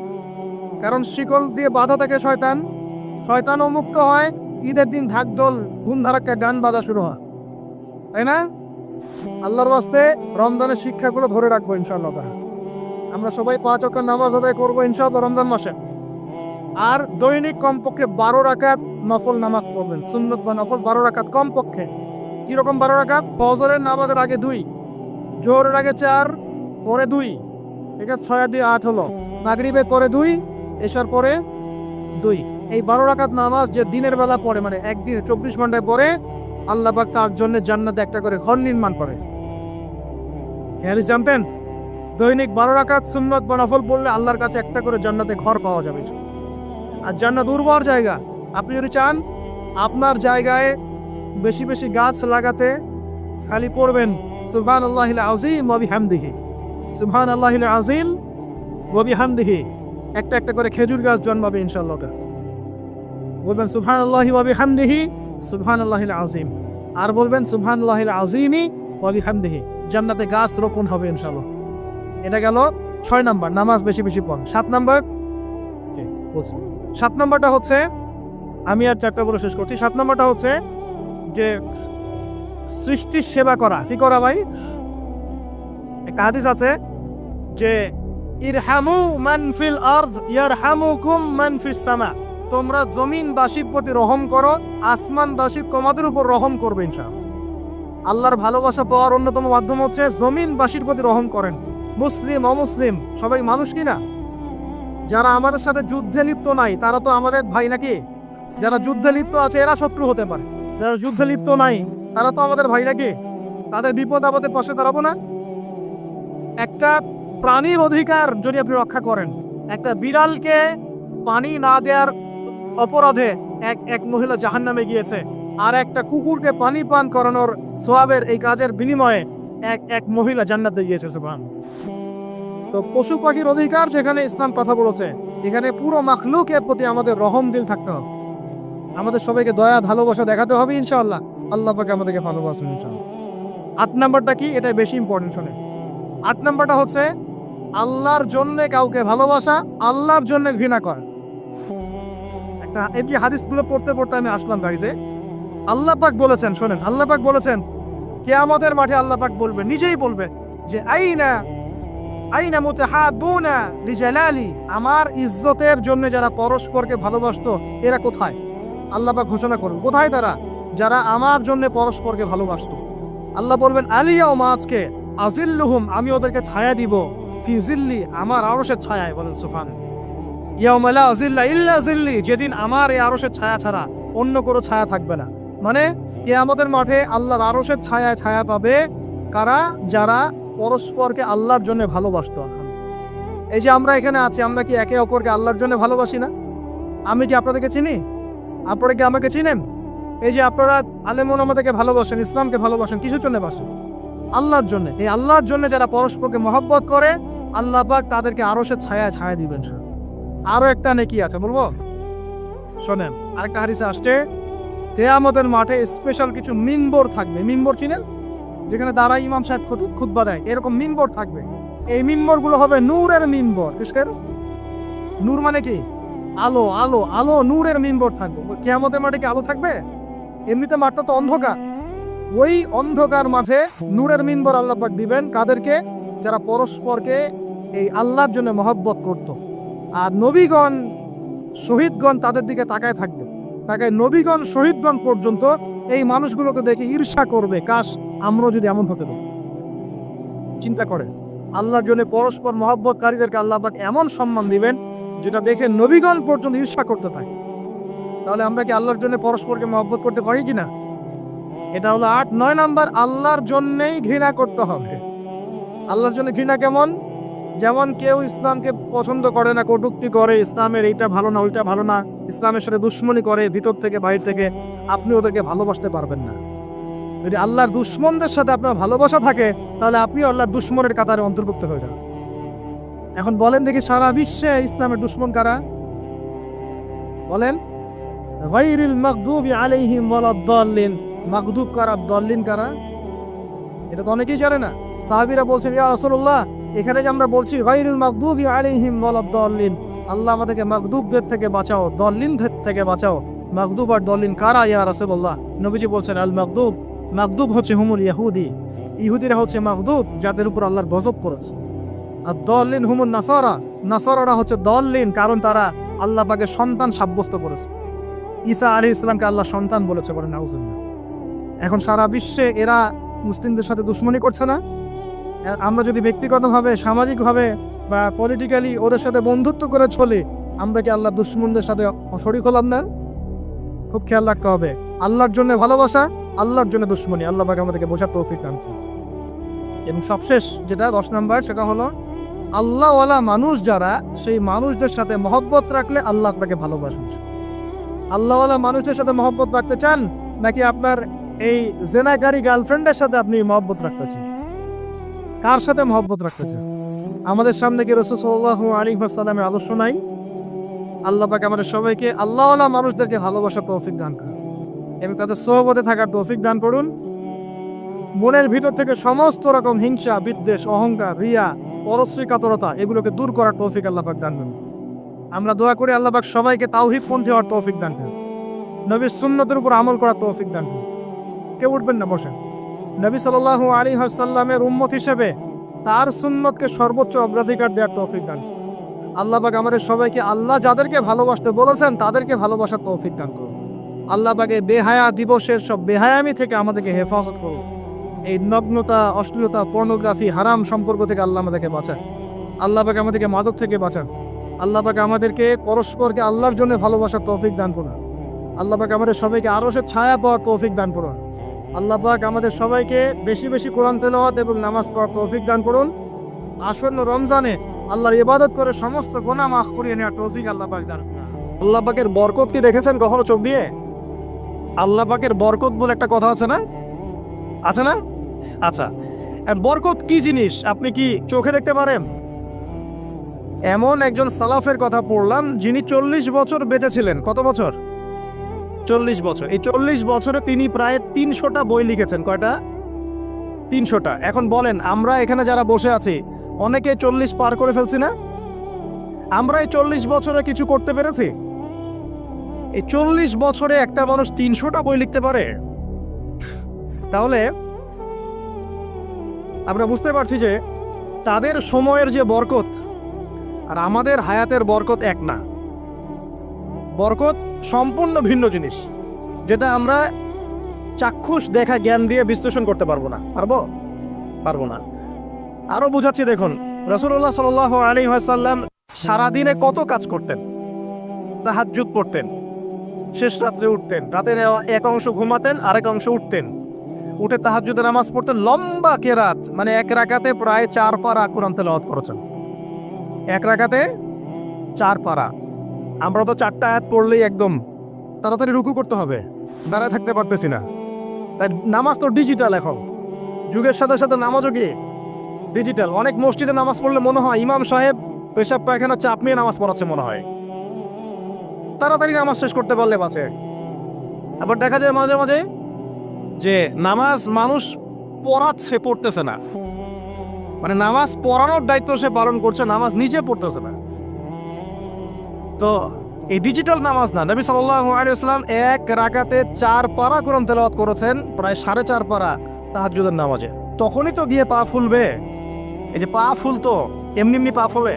কারণ শিকল দিয়ে বাধা থাকে শয়তান, শয়তানও মুক্ত হয়। ঈদের দিন ঢাকঢোল ধুমধারাক্কা গান বাজা শুরু হয়, তাই না? আল্লাহর ওয়াস্তে রমজানের শিক্ষাগুলো ধরে রাখবো ইনশাআল্লাহ তাআলা। আমরা সবাই 5 ওয়াক্ত নামাজ আদায় করবো ইনশাআল্লাহ রমজান মাসে। আর দৈনিক কমপক্ষে 12 রাকাত নফল নামাজ পড়বেন, সুন্নত বা নফল 12 রাকাত কমপক্ষে। কিরকম 12 রাকাত? ফজরের নামাজের আগে 2, জোহরের আগে 4, পরে 2, ঠিক আছে? 6 আর 2 8 হলো। মাগরিবের পরে 2, এশার পরে 2। এই 12 রাকাত নামাজ যে দিনের বেলা পড়ে, মানে একদিন 24 ঘন্টায় পড়ে, আল্লাহ পাক তার জন্য জান্নাতে একটা করে ঘর নির্মাণ করে। হাদিস জানতেন? দৈনিক 12 রাকাত সুন্নত বা নফল পড়লে আল্লাহর কাছে একটা করে জান্নাতে ঘর পাওয়া যাবে। আর জান্নাত উর্বর জায়গা। আপনি যদি চান আপনার জায়গায় বেশি বেশি গাছ লাগাতে, খালি পড়বেন সুবহানাল্লাহিল আযীম ওয়া বিহামদিহি, সুবহানাল্লাহিল আযীম ওয়া বিহামদিহি। একটা একটা করে খেজুর গাছ জন্মাবে ইনশাআল্লাহ। বলবেন সুবহানাল্লাহি ওয়া বিহামদিহি সুবহানাল্লাহিল আযীম, আর বলবেন সুবহানাল্লাহিল আযীমি ওয়া বিহামদিহি। জান্নাতে গাছ রোপণ হবে ইনশাআল্লাহ। এটা গেল 6 নাম্বার, নামাজ বেশি বেশি পড়। 7 নাম্বার, 7 নাম্বারটা হচ্ছে, আমি আর 4টা বলে শেষ করছি। 7 নাম্বারটা হচ্ছে যে সৃষ্টির সেবা করা। কি করা ভাই? একটা হাদিস আছে যে ইরহামু মান ফিল আরদ ইয়ারহামুকুম মান ফিস সামা। তোমরা জমিনবাসীর প্রতি রহম করো, আসমানবাসী তোমাদের উপর রহম করবে ইনশাআল্লাহ। আল্লাহর ভালোবাসা পাওয়ার অন্যতম মাধ্যম হচ্ছে জমিনবাসীর প্রতি রহম করেন। মুসলিম অমুসলিম সবাই মানুষ কিনা? যারা আমাদের সাথে যুদ্ধে লিপ্ত নাই তারা তো আমাদের ভাই নাকি? যারা যুদ্ধে লিপ্ত আছে এরা শত্রু হতে পারে, যারা যুদ্ধে লিপ্ত নাই তারা তো আমাদের ভাই নাকি? তাদের বিপদ আপদের পাশে দাঁড়াবো না? একটা প্রাণীর অধিকার যদি আপনি রক্ষা করেন, একটা বিড়ালকে পানি না দেওয়ার অপরাধে এক মহিলা জাহান্নামে গিয়েছে, আর একটা কুকুরকে পানি পান করানোর সওয়াবের এই কাজের বিনিময়ে এক মহিলা জান্নাতে গিয়েছে। সুবহানাল্লাহ। তো পশু পাখির অধিকার যেখানে ইসলাম কথা বলেছে, এখানে পুরো মাখলুকের প্রতি আমাদের রহম দিল থাকতে হবে। আমাদের সবাইকে দয়া ভালোবাসা দেখাতে হবে ইনশাআল্লাহ। আল্লাহ পাক আমাদেরকে ভালোবাসুন ইনশাআল্লাহ। 8 নাম্বারটা কি? এটা বেশি ইম্পর্টেন্ট শুনে। 8 নাম্বারটা হচ্ছে আল্লাহর জন্য কাউকে ভালোবাসা, আল্লাহর জন্য ঘৃণা করা। একটা এই হাদিসগুলো পড়তে পড়তে আমি আসলাম গাড়িতে। আল্লাহ পাক বলেছেন, শোনেন, আল্লাহ পাক বলেছেন কিয়ামতের মাঠে আল্লাহ পাক বলবে, নিজেই বলবে যে আইনা মুতাহাব্বুনা লিজালালি, আমার ইজ্জতের জন্য যারা পরস্পরকে ভালোবাসতো এরা কোথায়? আল্লাহ পাক ঘোষণা করবেন কোথায় তারা? যারা আমার জন্য পরস্পরকে ভালোবাসতো। আল্লাহ বলবেন আলিয়াউমা, আজকে আজিল্লুহুম, আমি ওদেরকে ছায়া দিব, ফি জিল্লি, আমার আরশের ছায়ায়। বলেন সুবহানাল্লাহ। ইয়াউমা লা জিল্লা ইল্লা জিল্লি, যেদিন আমার এই আরশের ছায়া ছাড়া অন্য কোনো ছায়া থাকবে না। মানে কিয়ামতের মাঠে আল্লাহর আরশের ছায়ায় ছায়া পাবে কারা? যারা পরস্পরকে আল্লাহর জন্য ভালোবাসতো। এই যে আমরা এখানে আছি, আমরা কি একে অপরকে আল্লাহর জন্য ভালোবাসি না? আমি কি আপনাদেরকে চিনি? আপনারা কি আমাকে চিনেন? এই যে আপনারা আলেমুন আমাদেরকে ভালোবাসেন, ইসলামকে ভালোবাসেন, কিসের জন্য বাসেন? আল্লাহর জন্য। এই আল্লাহর জন্য যারা পরস্পরকে মহব্বত করে, আল্লাহ পাক তাদেরকে আরশের ছায়া দিবেন। আরো একটা নেকি আছে, বলবো? শোনেন, আরেকটা হাদিসে আসছে, কিয়ামতের মাঠে স্পেশাল কিছু মিম্বর থাকবে। মিম্বর চিনেন? যেখানে দাঁড়ায় ইমাম সাহেব খুতবা দেয়, এরকম মিম্বর থাকবে। এই মিম্বর গুলো হবে নূরের মিম্বর। কিসের? নূর মানে কি? আলো, আলো, আলো, নূরের মিম্বর থাকবে। কিয়ামতের মাঠে কি আলো থাকবে? এমনিতে মাঠটা তো অন্ধকার। ওই অন্ধকার মাঝে নূরের মিম্বর আল্লাহ পাক দিবেন কাদেরকে? যারা পরস্পরকে এই আল্লাহর জন্য মহব্বত করত। আর নবীগণ, শহীদগণ তাদের দিকে তাকায় থাকবে। তাকায় নবীগণ, শহীদগণ পর্যন্ত এই মানুষগুলোকে দেখে ঈর্ষা করবে, কাশ আমরা যদি এমন হতে পারি। চিন্তা করে, আল্লাহর জন্য পরস্পর মহব্বতকারীদেরকে আল্লাহ পাক এমন সম্মান দিবেন যেটা দেখে নবীগণ পর্যন্ত ঈর্ষা করতে থাকে। তাহলে আমরা কি আল্লাহর জন্য পরস্পরকে মহব্বত করতে পারি কিনা? এটা হলো 8-9 নাম্বার। আল্লাহর জন্যই ঘৃণা করতে হবে। আল্লাহর জন্য ঘৃণা কেমন? যেমন কেউ ইসলামকে পছন্দ করে না, কটূক্তি করে, ইসলামের এইটা ভালো না, ওইটা ভালো না, ইসলামের সাথে দুশ্মনী করে ভিতর থেকে বাইরে থেকে, আপনি ওদেরকে ভালোবাসতে পারবেন না। যদি আল্লাহর দুশ্মনদের সাথে আপনার ভালোবাসা থাকে, তাহলে আপনি আল্লাহর দুশ্মনের কাতারে অন্তর্ভুক্ত হয়ে যান। এখন বলেন দেখি, সারা বিশ্বে ইসলামের দুশ্মন কারা? বলেন। গায়রিল মাগদুবি আলাইহিম ওয়ালাদ-দাল্লিন। মাগদুব কারা, দাল্লিন কারা? এটা তো অনেকেই জানে না। সাহাবীরা বলছেন, ইয়া রাসূলুল্লাহ, এখানে যে আমরা বলছি গায়রিল মাগদুবি আলাইহিম ওয়ালাদ-দাল্লিন, আল্লাহ আমাদেরকে মাগদুবদের থেকে বাঁচাও, দাল্লিনদের থেকে বাঁচাও। মাগদুব আর দাল্লিন কারা ইয়া রাসূলুল্লাহ? নবীজি বলছেন, আল মাগদুব, মাগদুব হচ্ছে হুমুল ইহুদি। ইহুদিরা হচ্ছে মাগদুব, যাদের উপর আল্লাহর গজব করেছে। আর দাল্লিন হুমুন নাসারা, নাসারারা হচ্ছে দাল্লিন, কারণ তারা আল্লাহ পাকের সন্তান সাব্যস্ত করেছে। ঈসা আলাইহিস সালামকে আল্লাহ সন্তান বলেছে, বলেন নাউজুবিল্লাহ। এখন সারা বিশ্বে এরা মুসলিমদের সাথে দুশ্মনী করছে না? আমরা যদি ব্যক্তিগতভাবে, সামাজিকভাবে বা পলিটিক্যালি ওদের সাথে বন্ধুত্ব করে চলি, আমরা কি আল্লাহ দুশ্মনদের সাথে শরীক হলাম না? খুব খেয়াল রাখতে হবে। আল্লাহর জন্য ভালোবাসা, আল্লাহর জন্য দুশ্মনী, আল্লাহ পাক আমাদেরকে বোঝার তৌফিক দান করুন। এবং সবশেষ যেটা 10 নাম্বার, সেটা হলো আল্লাহওয়ালা মানুষ যারা, সেই মানুষদের সাথে মহব্বত রাখলে আল্লাহ আপনাকে ভালোবাসেন। আল্লাহওয়ালা মানুষদের সাথে মহব্বত রাখতে চান, নাকি আপনার এই জেনাকারী গার্লফ্রেন্ডের সাথে আপনি মহব্বত রাখতে চান? কার সাথে মহব্বত রাখতে চান? আমাদের সামনে কি রাসূল সাল্লাল্লাহু আলাইহি ওয়াসাল্লামের আদর্শ নাই? আল্লাহ পাক আমাদের সবাইকে আল্লাহওয়ালা মানুষদেরকে ভালোবাসার তৌফিক দান করুন এবং তাদের সোহবতে থাকার তৌফিক দান করুন। মনের ভিতর থেকে সমস্ত রকম হিংসা, বিদ্বেষ, অহংকার, রিয়া, পরশ্রী কাতরতা, এগুলোকে দূর করার তৌফিক আল্লাহ পাক দান করুন। আমরা দোয়া করি আল্লাহ পাক সবাইকে তাওহীদপন্থী হওয়ার তৌফিক দান করুন, নবীর সুন্নতের উপর আমল করার তৌফিক দান করুন। কেউ উঠবেন না, বসেন। নবী সাল্লাল্লাহু আলাইহি ওয়াসাল্লামের উম্মত হিসেবে তার সুন্নতকে সর্বোচ্চ অগ্রাধিকার দেওয়ার তৌফিক দান। আল্লাহ পাক আমাদের সবাইকে আল্লাহ যাদেরকে ভালোবাসতে বলেছেন তাদেরকে ভালোবাসার তৌফিক দান করুন। আল্লাহ পাকে বেহায়া দিবসের সব বেহায়ামি থেকে আমাদেরকে হেফাজত করুন। এই নগ্নতা, অশ্লীলতা, পর্নোগ্রাফি, হারাম সম্পর্ক থেকে আল্লাহ আমাদেরকে বাঁচান। আল্লাহ পাক আমাদেরকে মাদক থেকে বাঁচান। আল্লাহ পাক আমাদেরকে পরস্পরকে আল্লাহর জন্য ভালোবাসার তৌফিক দান করুন। আল্লাহ পাক আমাদের সবাইকে আরশের ছায়া পাওয়ার তৌফিক দান করুন। আল্লাহ পাক আমাদের সবাইকে বেশি বেশি কোরআন তেলাওয়াত এবং নামাজ পড়ার তৌফিক দান করুন। আসন্ন রমজানে আল্লাহর ইবাদত করে সমস্ত গুনাহ মাফ করিয়ে নেওয়ার তৌফিক আল্লাহ পাক দান করুন। আল্লাহ পাকের বরকত কি দেখেছেন কখনো চোখ দিয়ে? আল্লাহ পাকের বরকত বলে একটা কথা আছে না? আছে না? আচ্ছা, বরকত কি জিনিস আপনি কি চোখে দেখতে পারেন? এমন একজন সালাফের কথা পড়লাম যিনি 40 বছর বেঁচে ছিলেন। কত বছর? 40 বছর। এই 40 বছরে তিনি প্রায় 300টা বই লিখেছেন। কয়টা? 300টা। এখন বলেন, আমরা এখানে যারা বসে আছি অনেকে 40 পার করে ফেলছি না? আমরা এই 40 বছরে কিছু করতে পেরেছি? এই 40 বছরে একটা মানুষ 300টা বই লিখতে পারে? তাহলে আমরা বুঝতে পারছি যে তাদের সময়ের যে বরকত আর আমাদের হায়াতের বরকত এক না। বরকত সম্পূর্ণ ভিন্ন জিনিস, যেটা আমরা চাক্ষুষ দেখা জ্ঞান দিয়ে বিশ্লেষণ করতে পারবো না। পারবো না। আরো বুঝাচ্ছি, দেখুন, রাসূলুল্লাহ সাল্লাল্লাহু আলাইহি ওয়াসাল্লাম সারাদিনে কত কাজ করতেন। তাহাজ্জুদ পড়তেন, শেষ রাত্রে উঠতেন, রাতের এক অংশ ঘুমাতেন, আরেক অংশ উঠতেন, উঠে তাহাজ্জুদের নামাজ পড়তেন, লম্বা কেরাত, মানে এক রাকাতে প্রায় 4 পারা কোরআন তেলাওয়াত করেছেন। এক রাকাতে 4 পারা। আমরা তো 4টা আয়াত পড়লেই একদম তাড়াতাড়ি রুকু করতে হবে, দাঁড়ায় থাকতে পারতেছি না। তাই নামাজ তো ডিজিটাল এখন, যুগের সাথে সাথে নামাজও কি ডিজিটাল। অনেক মসজিদে নামাজ পড়লে মনে হয় ইমাম সাহেব পেশাব পায়খানা চাপ নিয়ে নামাজ পড়াচ্ছে মনে হয়, তাড়াতাড়ি নামাজ শেষ করতে পারলে বাঁচে। আবার দেখা যায় মাঝে মাঝে যে নামাজ মানুষ পড়তেছে না, মানে নামাজ পড়ানোর দায়িত্ব সে পালন করছে, নামাজ নিজে পড়তেছে না। তো এই ডিজিটাল নামাজ না, নবী সাল্লাল্লাহু আলাইহি ওয়াসাল্লাম এক রাকাতে 4 পারা কোরআন তেলাওয়াত করেছেন, প্রায় 4.5 পারা তাহাজ্জুদের নামাজে। তখনই তো গিয়ে পা ফুলবে। এই যে পা ফুলতো এমনি এমনি পা ফুলে?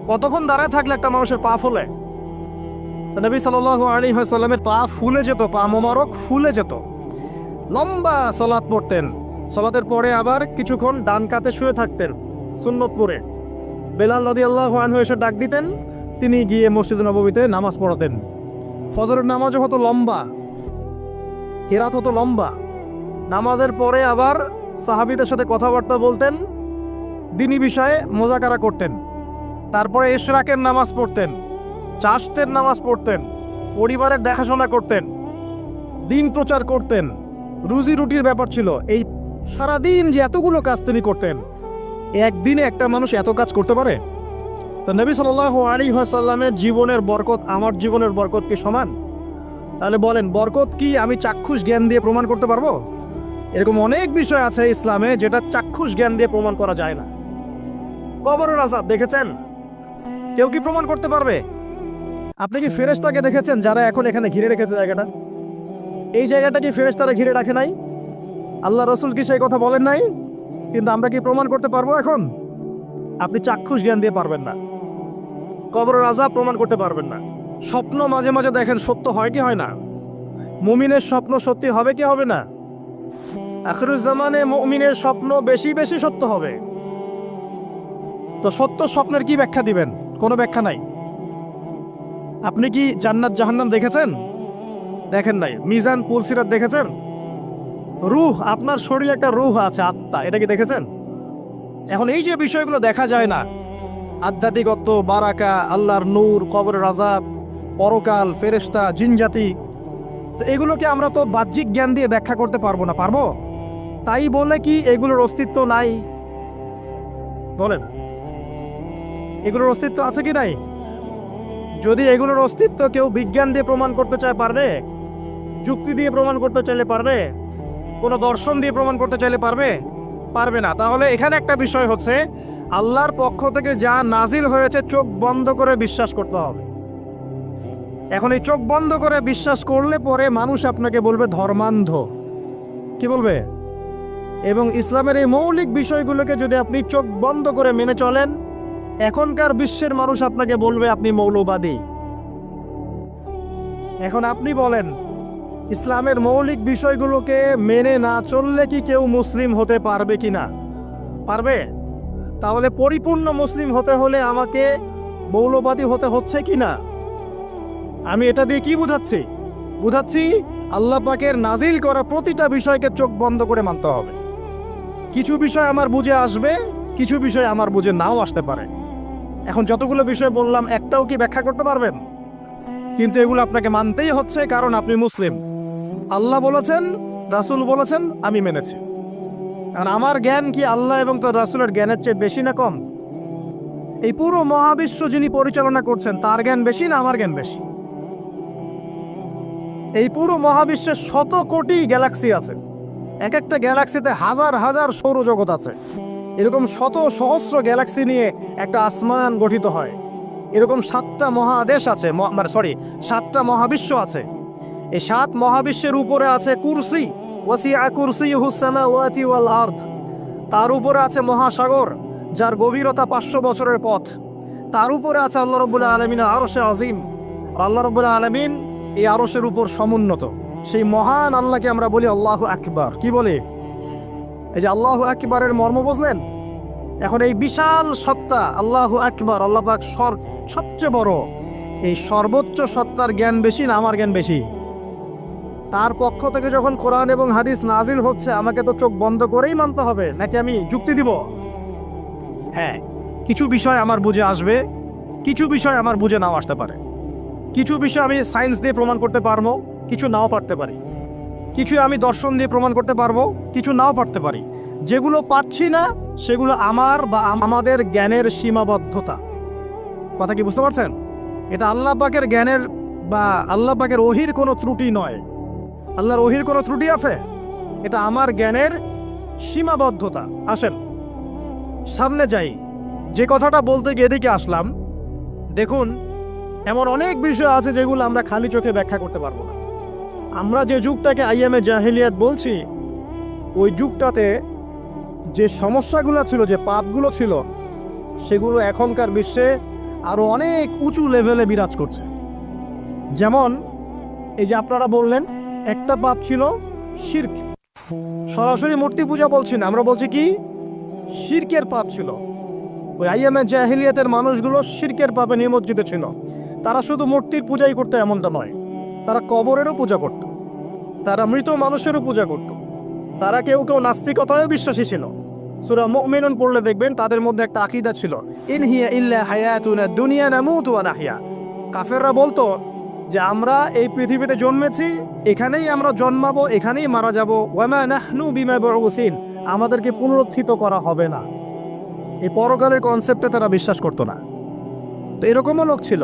কতক্ষণ দাঁড়ায় থাকলে একটা মানুষের পা ফুলে? নবী সাল্লাল্লাহু আলাইহি ওয়াসাল্লামের পা ফুলে যেত, পা মোবারক ফুলে যেত। লম্বা সালাত পড়তেন, সালাতের পরে আবার কিছুক্ষণ ডান কাতে শুয়ে থাকতেন সুন্নত পড়ে। বেলাল রাদিয়াল্লাহু আনহু এসে ডাক দিতেন, তিনি গিয়ে মসজিদ নববীতে নামাজ পড়াতেন। ফজরের নামাজও হতো লম্বা, কেরাত হতো লম্বা। নামাজের পরে আবার সাহাবীদের সাথে কথাবার্তা বলতেন, দিনী বিষয়ে মোজাকারা করতেন। তারপরে ইশরাকের নামাজ পড়তেন, চাষতের নামাজ পড়তেন, পরিবারের দেখাশোনা করতেন, দিন প্রচার করতেন, রুজি রুটির ব্যাপার ছিল। এই সারাদিন যে এতগুলো কাজ তিনি করতেন, একদিনে একটা মানুষ এত কাজ করতে পারে? তো নবী সাল্লাল্লাহু আলাইহি ওয়াসাল্লামের জীবনের বরকত আমার জীবনের বরকত কি সমান? তাহলে বলেন, বরকত কি আমি চাক্ষুষ জ্ঞান দিয়ে প্রমাণ করতে পারবো? এরকম অনেক বিষয় আছে ইসলামে যেটা চাক্ষুষ জ্ঞান দিয়ে প্রমাণ করা যায় না। কবরের আযাব দেখেছেন? কেউ কি প্রমাণ করতে পারবে? আপনি কি ফেরেশতাকে দেখেছেন যারা এখন এখানে ঘিরে রেখেছে জায়গাটা? এই জায়গাটা কি ফেরেশতারা ঘিরে রাখে নাই? আল্লাহ রাসূল কি সেই কথা বলেন নাই? কিন্তু আমরা কি প্রমাণ করতে পারবো এখন? আপনি চাক্ষুষ জ্ঞান দিয়ে পারবেন না। কবরের আযাব প্রমাণ করতে পারবেন না। স্বপ্ন মাঝে মাঝে দেখেন, সত্য হয় কি হয় না? মুমিনের স্বপ্ন সত্যি হবে কি হবে না? আখিরুজ জামানে মুমিনের স্বপ্ন বেশি বেশি সত্য হবে। তো সত্য স্বপ্নের কি ব্যাখ্যা দিবেন? কোনো ব্যাখ্যা নাই। আপনি কি জান্নাত জাহান্নাম দেখেছেন? দেখেন নাই। মিজান পুলসিরাত দেখেছেন? রূহ, আপনার শরীরে একটা রূহ আছে, আত্মা, এটা কি দেখেছেন? এখন এই যে বিষয়গুলো দেখা যায় না, আধ্যাত্মিকত্ব, বারাকা, আল্লাহর নূর, কবরের আযাব, পরকাল, ফেরেশতা, জিনজাতি, তো এগুলোকে আমরা তো বাহ্যিক জ্ঞান দিয়ে ব্যাখ্যা করতে পারবো না। পারবো? তাই বলে কি এগুলোর অস্তিত্ব নাই? বলেন, এগুলোর অস্তিত্ব আছে কি নাই? যদি এগুলোর অস্তিত্ব কেউ বিজ্ঞান দিয়ে প্রমাণ করতে চায় পারবে? যুক্তি দিয়ে প্রমাণ করতে চাইলে পারবে? কোনো দর্শন দিয়ে প্রমাণ করতে চাইলে পারবে? পারবে না। তাহলে এখানে একটা বিষয় হচ্ছে, আল্লাহর পক্ষ থেকে যা নাজিল হয়েছে চোখ বন্ধ করে বিশ্বাস করতে হবে। এখন এই চোখ বন্ধ করে বিশ্বাস করলে পরে মানুষ আপনাকে বলবে ধর্মান্ধ। কি বলবে? এবং ইসলামের এই মৌলিক বিষয়গুলোকে যদি আপনি চোখ বন্ধ করে মেনে চলেন, এখনকার বিশ্বের মানুষ আপনাকে বলবে আপনি মৌলবাদী। এখন আপনি বলেন, ইসলামের মৌলিক বিষয়গুলোকে মেনে না চললে কি কেউ মুসলিম হতে পারবে কি না? পারবে? তাহলে পরিপূর্ণ মুসলিম হতে হলে আমাকে মৌলবাদী হতে হচ্ছে কি না? আমি এটা দিয়ে কি বুঝাচ্ছি? বুঝাচ্ছি আল্লাহ পাকের নাজিল করা প্রতিটা বিষয়কে চোখ বন্ধ করে মানতে হবে। কিছু বিষয় আমার বুঝে আসবে, কিছু বিষয় আমার বুঝে নাও আসতে পারে। এখন যতগুলো বিষয় বললাম, একটাও কি ব্যাখ্যা করতে পারবেন? কিন্তু এগুলো আপনাকে মানতেই হচ্ছে, কারণ আপনি মুসলিম। আল্লাহ বলেছেন, রাসূল বলেছেন, আমি মেনেছি। আর আমার জ্ঞান কি আল্লাহ এবং তার রাসূলের জ্ঞানের চেয়ে বেশি না কম? এই পুরো মহাবিশ্ব যিনি পরিচালনা করছেন তার জ্ঞান বেশি না আমার জ্ঞান বেশি? এই পুরো মহাবিশ্বে শত কোটি গ্যালাক্সি আছে, এক একটা গ্যালাক্সিতে হাজার হাজার সৌরজগৎ আছে। এরকম শত সহস্র গ্যালাক্সি নিয়ে একটা আসমান গঠিত হয়। এরকম 7টা মহাদেশ আছে, 7টা মহাবিশ্ব আছে। এই 7 মহাবিশ্বের উপরে আছে কুরসি, ওয়াসিআ কুরসিয়ুহুস সামাওয়াতি ওয়াল আরদ। তার উপরে আছে মহাসাগর, যার গভীরতা 500 বছরের পথ। তার উপরে আছে আল্লাহ রাব্বুল আলামিনের আরশে আজিম। আল্লাহ রাব্বুল আলামিন এই আরশের উপর সমুন্নত। সেই মহান আল্লাহকে আমরা বলি আল্লাহু আকবার। কি বলি? এই যে আল্লাহু আকবারের মর্ম বুঝলেন? এখন এই বিশাল সত্তা আল্লাহু আকবার, আল্লাহ পাক সবচেয়ে বড়, এই সর্বোচ্চ সত্তার জ্ঞান বেশি না আমার জ্ঞান বেশি? তার পক্ষ থেকে যখন কোরআন এবং হাদিস নাজিল হচ্ছে, আমাকে তো চোখ বন্ধ করেই মানতে হবে, নাকি আমি যুক্তি দিব? হ্যাঁ, কিছু বিষয় আমার বুঝে আসবে, কিছু বিষয় আমার বুঝে নাও আসতে পারে। কিছু বিষয় আমি সায়েন্স দিয়ে প্রমাণ করতে পারবো, কিছু নাও পারতে পারি। কিছু আমি দর্শন দিয়ে প্রমাণ করতে পারবো, কিছু নাও পারতে পারি। যেগুলো পারছি না সেগুলো আমার বা আমাদের জ্ঞানের সীমাবদ্ধতা। কথা কি বুঝতে পারছেন? এটা আল্লাহ পাকের জ্ঞানের বা আল্লাহ পাকের ওহির কোনো ত্রুটি নয়। আল্লাহর ওহির কোনো ত্রুটি আছে? এটা আমার জ্ঞানের সীমাবদ্ধতা। আসেন সামনে যাই। যে কথাটা বলতে গিয়ে এদিকে আসলাম, দেখুন এমন অনেক বিষয় আছে যেগুলো আমরা খালি চোখে ব্যাখ্যা করতে পারবো না। আমরা যে যুগটাকে আইয়ামে জাহিলিয়াত বলছি, ওই যুগটাতে যে সমস্যাগুলো ছিল, যে পাপগুলো ছিল, সেগুলো এখনকার বিশ্বে আরো অনেক উঁচু লেভেলে বিরাজ করছে। যেমন এই যে আপনারা বললেন, একটা পাপ ছিল শিরক। সরাসরি মূর্তি পূজা বলছি না, আমরা বলছি কি শিরকের পাপ ছিল। ওই আইয়ামে জাহিলিয়াতের মানুষগুলো শিরকের পাপে নিমজ্জিত ছিল। তারা শুধু মূর্তির পূজাই করতো এমনটা নয়, তারা কবরেরও পূজা করত, তারা মৃত মানুষেরও পূজা করত, তারা কেউ কেউ নাস্তিকতায়ও বিশ্বাসী ছিল। সূরা মুমিনুন পড়লে দেখবেন তাদের মধ্যে একটা আকীদা ছিল, ইন হিয়া ইল্লা হায়াতুনা দুনিয়া নামুতু ওয়া নাহইয়া। কাফেররা বলতো যে আমরা এই পৃথিবীতে জন্মেছি, এখানেই আমরা জন্মাবো, এখানেই মারা যাব, ওয়া মা নাহনু বিমাবউসিন, আমাদেরকে পুনরুত্থিত করা হবে না। এই পরকালের কনসেপ্টে তারা বিশ্বাস করতো না। তো এরকমও লোক ছিল।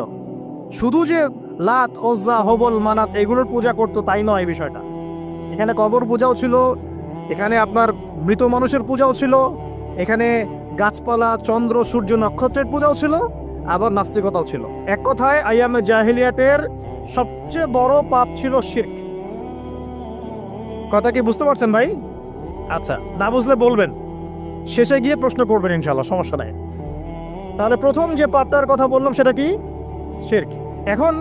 শুধু যে লাত, ওজ্জা, হবল, মানাত এগুলোর পূজা করতো তাই নয় এই বিষয়টা। এখানে কবর পূজাও ছিল, এখানে আপনার মৃত মানুষের পূজাও ছিল, এখানে গাছপালা, চন্দ্র, সূর্য, নক্ষত্রের পূজাও ছিল, আবার নাস্তিকতাও ছিল। এক কথায় আইয়ামে জাহিলিয়াতের সবচেয়ে বড় পাপ ছিল শিরক। কথা কি বুঝতে পারছেন ভাই? আচ্ছা, না বুঝলে বলবেন, শেষে গিয়ে প্রশ্ন করবেন ইনশাআল্লাহ, সমস্যা নাই। তাহলে প্রথম যে পাপটার কথা বললাম সেটা কি? শিরক। এখন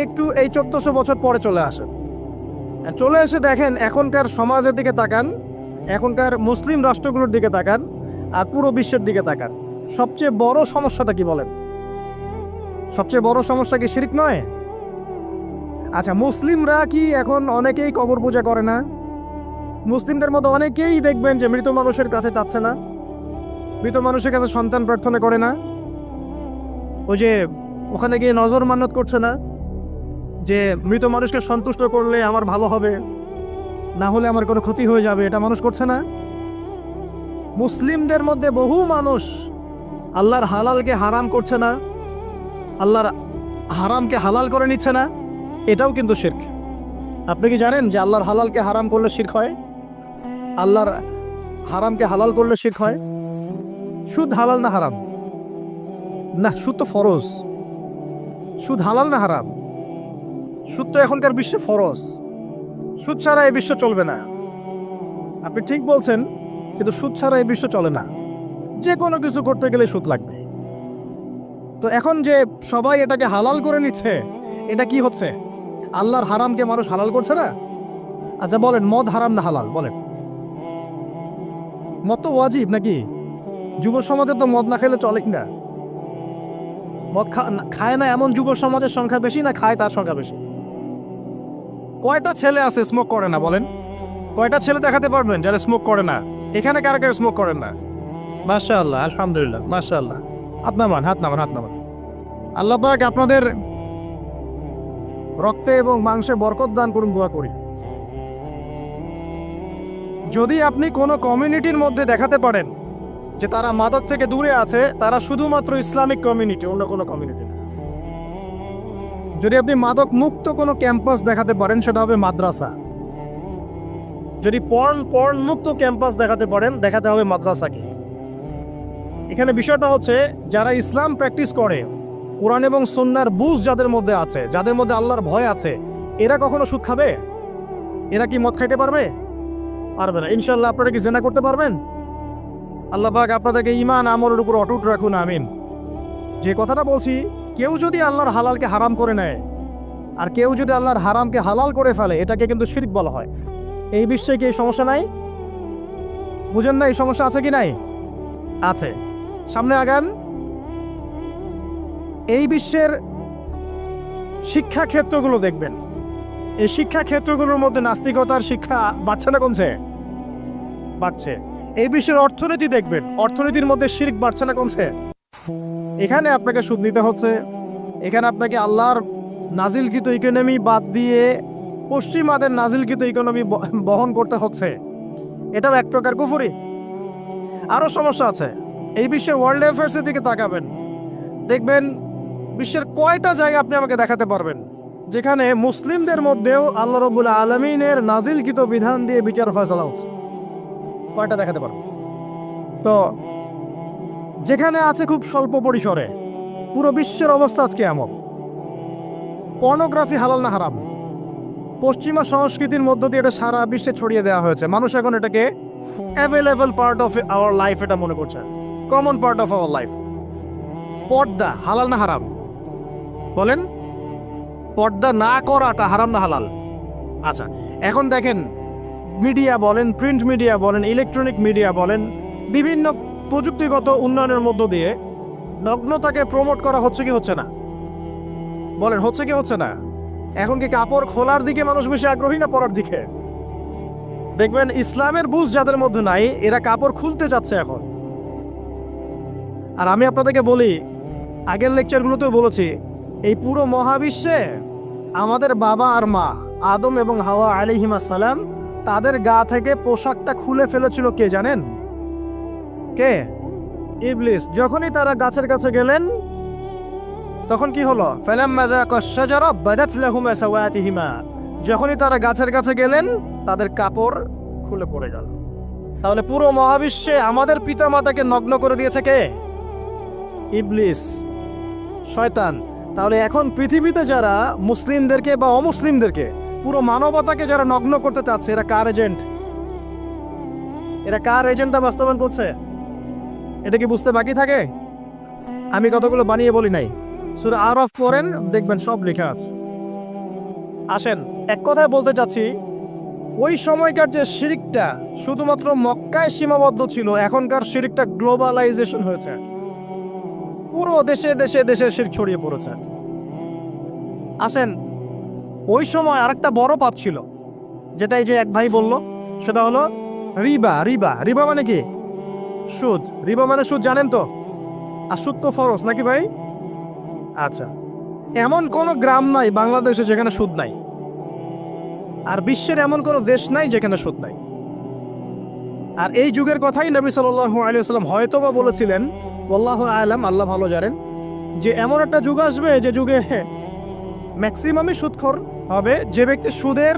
একটু এই 1400 বছর পরে চলে আসেন, চলে এসে দেখেন এখনকার সমাজের দিকে তাকান, এখনকার মুসলিম রাষ্ট্রগুলোর দিকে তাকান, আর পুরো বিশ্বের দিকে তাকান। সবচেয়ে বড় সমস্যাটা কি বলেন? সবচেয়ে বড় সমস্যা কি শিরক নয়? আচ্ছা, মুসলিমরা কি এখন অনেকেই কবর পূজা করে না? মুসলিমদের মধ্যে অনেকেই দেখবেন যে মৃত মানুষের কাছে চাচ্ছে না, মৃত মানুষের কাছে সন্তান প্রার্থনা করে না, ওই যে ওখানে গিয়ে নজর মান্নত করছে না যে মৃত মানুষকে সন্তুষ্ট করলে আমার ভালো হবে, না হলে আমার কোনো ক্ষতি হয়ে যাবে, এটা মানুষ করছে না। মুসলিমদের মধ্যে বহু মানুষ আল্লাহর হালালকে হারাম করছে না, আল্লাহর হারামকে হালাল করে নিচ্ছে না, এটাও কিন্তু শিরক। আপনি কি জানেন যে আল্লাহর হালালকে হারাম করলে শিরক হয়? আল্লাহর হারামকে হালাল করলে শিরক হয়। সুদ হালাল না হারাম? না, সুদ তো ফরজ। সুদ হালাল না হারাম? সুদ তো এখনকার বিশ্বে ফরজ। সুদ ছাড়া এই বিশ্ব চলবে না। আপনি ঠিক বলছেন, কিন্তু সুদ ছাড়া এই বিশ্ব চলে না। যে কোনো কিছু করতে গেলে সুদ লাগবে। তো এখন যে সবাই এটাকে হালাল করে নিচ্ছে, এটা কি হচ্ছে? আল্লাহর হারামকে মানুষ হালাল করছে না? আচ্ছা বলেন, মদ হারাম না হালাল? বলেন। মদ তো ওয়াজিব নাকি? যুব সমাজে তো মদ না খেলে চলে না। মদ খায় না এমন যুব সমাজের সংখ্যা বেশি, না খায় তার সংখ্যা বেশি? কয়টা ছেলে আছে স্মোক করে না? বলেন, কয়টা ছেলে দেখাতে পারবেন যারা স্মোক করে না? এখানে কারা কারা স্মোক করেন না? মাশাআল্লাহ, আলহামদুলিল্লাহ, মাশাআল্লাহ। হাত নামান, হাত নামান, হাত নামান। আল্লাহ পাক আপনাদের রক্তে এবং মাংসে বরকত দান করুন, দোয়া করি। যদি আপনি কোনো কমিউনিটির মধ্যে দেখাতে পারেন যে তারা মাদক থেকে দূরে আছে, তারা শুধুমাত্র ইসলামিক কমিউনিটি, অন্য কোনো কমিউনিটি না। যদি আপনি মাদক মুক্ত কোনো ক্যাম্পাস দেখাতে পারেন, সেটা হবে মাদ্রাসা। যদি পর্ন মুক্ত ক্যাম্পাস দেখাতে পারেন, দেখাতে হবে মাদ্রাসাকে। এখানে বিষয়টা হচ্ছে, যারা ইসলাম প্র্যাকটিস করে, কোরআন এবং সুন্নাহর বুঝ যাদের মধ্যে আছে, যাদের মধ্যে আল্লাহর ভয় আছে, এরা কখনো সুদ খাবে? এরা কি মদ খাইতে পারবে? পারবে না। ইনশাআল্লাহ আপনারা কি জিনা করতে পারবেন? আল্লাহ পাক আপনাদেরকে ঈমান আমলের উপর অটুট রাখুন, আমিন। যে কথাটা বলছি, কেউ যদি আল্লাহর হালালকে হারাম করে নেয়, আর কেউ যদি আল্লাহর হারামকে হালাল করে ফেলে, এটাকে কিন্তু শিরক বলা হয়। এই বিশ্বে কি এই সমস্যা নাই? বুঝেন না এই সমস্যা আছে কি নাই? আছে। সামনে আগান। এই বিশ্বের শিক্ষা ক্ষেত্রগুলো দেখবেন, এই শিক্ষা ক্ষেত্রগুলোর মধ্যে নাস্তিকতার শিক্ষা বাড়ছে না কমছে? বাড়ছে। এই বিশ্বের অর্থনীতি দেখবেন, অর্থনীতির মধ্যে শিরক বাড়ছে না কমছে? এখানে আপনাকে সুদ নিতে হচ্ছে, এখানে আপনাকে আল্লাহর নাজিলকৃত ইকোনমি বাদ দিয়ে পশ্চিমাদের নাজিলকৃত ইকোনমি বহন করতে হচ্ছে, এটাও এক প্রকার কুফরি। আরও সমস্যা আছে। এই বিশ্বের ওয়ার্ল্ড অ্যাফেয়ার্সের দিকে তাকাবেন, দেখবেন বিশ্বের কয়টা জায়গা আপনি আমাকে দেখাতে পারবেন যেখানে মুসলিমদের মধ্যেও আল্লাহ রাব্বুল আলামিনের নাজিলকৃত বিধান দিয়ে বিচার ফয়সালা হচ্ছে? কয়টা দেখাতে পারবেন? তো যেখানে আছে খুব স্বল্প পরিসরে। পুরো বিশ্বের অবস্থা আজকে এমন। পর্নোগ্রাফি হালাল না হারাম? পশ্চিমা সংস্কৃতির মধ্য দিয়ে এটা সারা বিশ্বে ছড়িয়ে দেওয়া হয়েছে। মানুষ এখন এটাকে available part of our life এটা মনে করছে, common part of our life. পর্দা হালাল না হারাম? বলেন, পর্দা না করাটা হারাম না হালাল? আচ্ছা, এখন দেখেন মিডিয়া বলেন, প্রিন্ট মিডিয়া বলেন, ইলেকট্রনিক মিডিয়া বলেন, বিভিন্ন প্রযুক্তিগত উন্নয়নের মধ্য দিয়ে নগ্নতাকে প্রমোট করা হচ্ছে কি হচ্ছে না? বলেন, হচ্ছে কি হচ্ছে না? এখন কি কাপড় খোলার দিকে মানুষ বেশি আগ্রহী না পরার দিকে? দেখবেন ইসলামের বুঝ যাদের মধ্যে নাই, এরা কাপড় খুলতে যাচ্ছে এখন। আর আমি আপনাদেরকে বলি, আগের লেকচারগুলোতেও বলেছি, এই পুরো মহাবিশ্বে আমাদের বাবা আর মা আদম এবং হাওয়া আলাইহিস সালাম তাদের গা থেকে পোশাকটা খুলে ফেলেছিল কে জানেন? কে? ইবলিস। যখনই তারা গাছের কাছে গেলেন তখন কি হলো? ফালাম্মা যাকাশ শাজারা বাদাত লাহুমা সাওয়াতিহিমা। যখনই তারা গাছের কাছে গেলেন তাদের কাপড় খুলে পড়ে গেল। তাহলে পুরো মহাবিশ্বে আমাদের পিতামাতাকে নগ্ন করে দিয়েছে কে? ইবলিস, শয়তান। তাহলে এখন পৃথিবীতে যারা মুসলিমদেরকে বা অমুসলিমদেরকে, পুরো মানবতাকে যারা নগ্ন করতে চাচ্ছে, এরা কার এজেন্ট? এরা কার এজেন্টটা বাস্তবায়ন করছে? এটা কি বুঝতে বাকি থাকে? আমি কতগুলো বানিয়ে বলি নাই। সূরা আরাফ পড়েন, দেখবেন সব লেখা আছে। আসেন, এক কথায় বলতে চাচ্ছি, ওই সময়কার যে শিরকটা শুধুমাত্র মক্কায় সীমাবদ্ধ ছিল, এখনকার শিরকটা গ্লোবালাইজেশন হয়েছে। পুরো দেশে দেশে দেশে শিরক ছড়িয়ে পড়েছে। আসেন, ওই সময় আরেকটা বড় পাপ ছিল, যেটা এই যে এক ভাই বলল, সেটা হলো রিবা। রিবা, রিবা মানে কি? সুদ। রিবা মানে সুদ, জানেন তো? আর সুদ তো ফরজ নাকি ভাই? আচ্ছা, এমন কোন গ্রাম নাই বাংলাদেশে যেখানে সুদ নাই, আর বিশ্বের এমন কোন দেশ নাই যেখানে সুদ নাই। আর এই যুগের কথাই নবী সাল্লাল্লাহু আলাইহি ওয়াসাল্লাম হয়তোবা বলেছিলেন, আল্লাহু আ'লাম, আল্লাহ ভালো জানেন, যে এমন একটা যুগ আসবে যে যুগে ম্যাক্সিমামই সুদখোর হবে। যে ব্যক্তি সুদের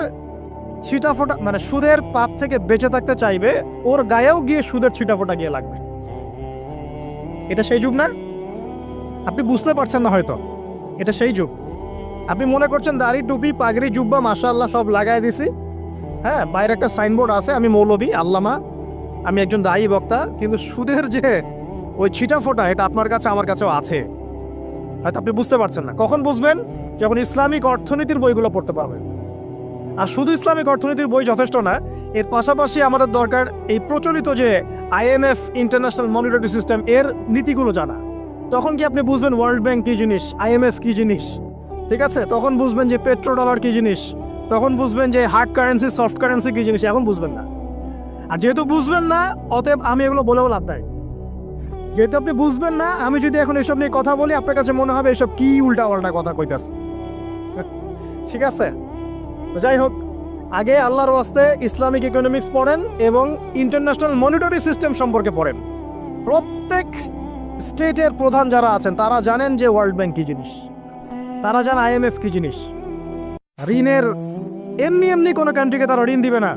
ছিটাফোঁটা, মানে সুদের পাপ থেকে বেঁচে থাকতে চাইবে, ওর গায়েও গিয়ে সুদের ছিটাফোঁটা গিয়ে লাগবে। এটা সেই যুগ না? আপনি বুঝতে পারছেন না হয়তো। এটা সেই যুগ। আপনি মনে করছেন দাড়ি, টুপি, পাগড়ি, জুব্বা মাশাআল্লাহ সব লাগাই দিছি, হ্যাঁ, বাইরে একটা সাইনবোর্ড আছে, আমি মৌলবী, আল্লামা, আমি একজন দায়ী বক্তা, কিন্তু সুদের যে ওই ছিটাফোঁটা, এটা আপনার কাছে আমার কাছেও আছে। হয়তো আপনি বুঝতে পারছেন না। কখন বুঝবেন? যখন ইসলামিক অর্থনীতির বইগুলো পড়তে পারবেন। আর শুধু ইসলামিক অর্থনীতির বই যথেষ্ট না, এর পাশাপাশি আমাদের দরকার এই প্রচলিত যে IMF, ইন্টারন্যাশনাল মনিটারি সিস্টেম, এর নীতিগুলো জানা। তখন কি আপনি বুঝবেন ওয়ার্ল্ড ব্যাংক কি জিনিস, IMF কি জিনিস, ঠিক আছে? তখন বুঝবেন যে পেট্রো ডলার কি জিনিস, তখন বুঝবেন যে হার্ড কারেন্সি, সফট কারেন্সি কি জিনিস। এখন বুঝবেন না। আর যেহেতু বুঝবেন না, অতএব আমি এগুলো বলেও লাভ নাই। যেহেতু আপনি বুঝবেন না, আমি যদি এখন এসব নিয়ে কথা বলি, আপনার কাছে মনে হবে এসব কি উল্টা পাল্টা কথা কইতাছে। ঠিক আছে? যাই হোক, আগে আল্লাহর ওয়াস্তে ইসলামিক ইকোনমিক্স পড়েন এবং ইন্টারন্যাশনাল মনিটারি সিস্টেম সম্পর্কে পড়েন। প্রত্যেক স্টেটের প্রধান যারা আছেন তারা জানেন যে ওয়ার্ল্ড ব্যাংক কি জিনিস, তারা জানে IMF কি জিনিস। ঋণের এমনি এমনি কোনো কান্ট্রিকে তারা ঋণ দিবে না,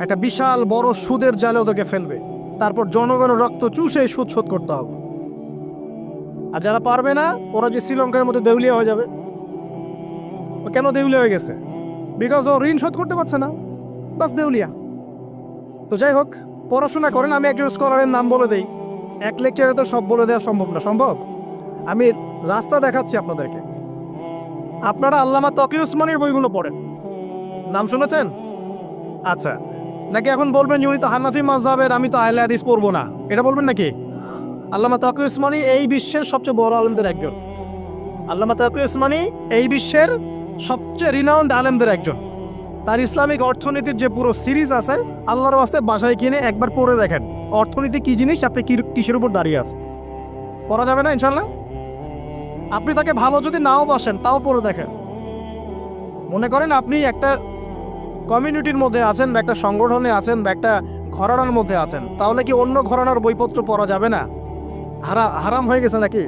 একটা বিশাল বড় সুদের জালে ওদেরকে ফেলবে, তারপর জনগণের রক্ত চুষে সুদ শোধ করতে হবে। আর যারা পারবে না, ওরা যে শ্রীলঙ্কার মধ্যে দেউলিয়া হয়ে যাবে। ও কেন দেউলিয়া হয়ে গেছে? বিকজ ও ঋণ শোধ করতে পারছে না, বাস দেউলিয়া। তো যাই হোক, পড়াশোনা করেন। আমি একজন স্কলারের নাম বলে দেই, এক লেকচারে তো সব বলে দেওয়া সম্ভব না। সম্ভব? আমি রাস্তা দেখাচ্ছি আপনাদেরকে। আপনারা আল্লামা তকি উসমানীর বইগুলো পড়েন, নাম শুনেছেন? আচ্ছা, নাকি এখন বলবেন উনি তো হানাফি মাযহাবের, আমি তো আহলে হাদিস পড়বো না, এটা বলবেন নাকি? আল্লামা তকি উসমানী এই বিশ্বের সবচেয়ে বড় আলেমদের একজন। আল্লামা তকি উসমানী এই বিশ্বের সবচেয়ে রিনাউন্ড আলেমদের একজন। তার ইসলামিক অর্থনীতির যে পুরো সিরিজ আছে, আল্লাহর ওয়াস্তে বাসায় কিনে একবার পড়ে দেখেন অর্থনীতি কি জিনিস, আপনি কিসের উপর দাঁড়িয়ে আছে। পড়া যাবে না ইনশাল্লাহ? আপনি তাকে ভালো যদি নাও বাসেন, তাও পড়ে দেখেন। মনে করেন আপনি একটা কমিউনিটির মধ্যে আছেন বা একটা সংগঠনে আছেন বা একটা ঘরানার মধ্যে আছেন, তাহলে কি অন্য ঘরানার বইপত্র পড়া যাবে না? হারাম হয়ে গেছে নাকি?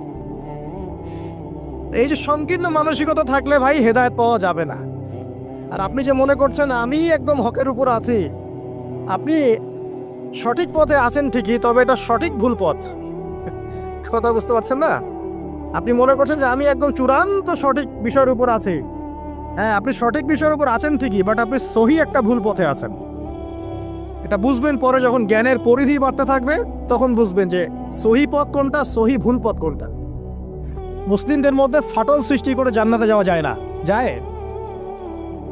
এই যে সংকীর্ণ মানসিকতা থাকলে ভাই হেদায়েত পাওয়া যাবে না। আর আপনি যে মনে করছেন আমি একদম হকের উপর আছি, আপনি সঠিক পথে আছেন ঠিকই, তবে এটা সঠিক ভুল পথ। কথা বুঝতে পারছেন না? আপনি মনে করছেন যে আমি একদম চূড়ান্ত সঠিক বিষয়ের উপর আছি। হ্যাঁ, আপনি সঠিক বিষয়ের উপর আছেন ঠিকই, বাট আপনি সহি একটা ভুল পথে আছেন। এটা বুঝবেন পরে, যখন জ্ঞানের পরিধি বাড়তে থাকবে তখন বুঝবেন যে সহি পথ কোনটা, সহি ভুল পথ কোনটা। মুসলিমদের মধ্যে ফাটল সৃষ্টি করে জান্নাতে যাওয়া যায় না। যায়?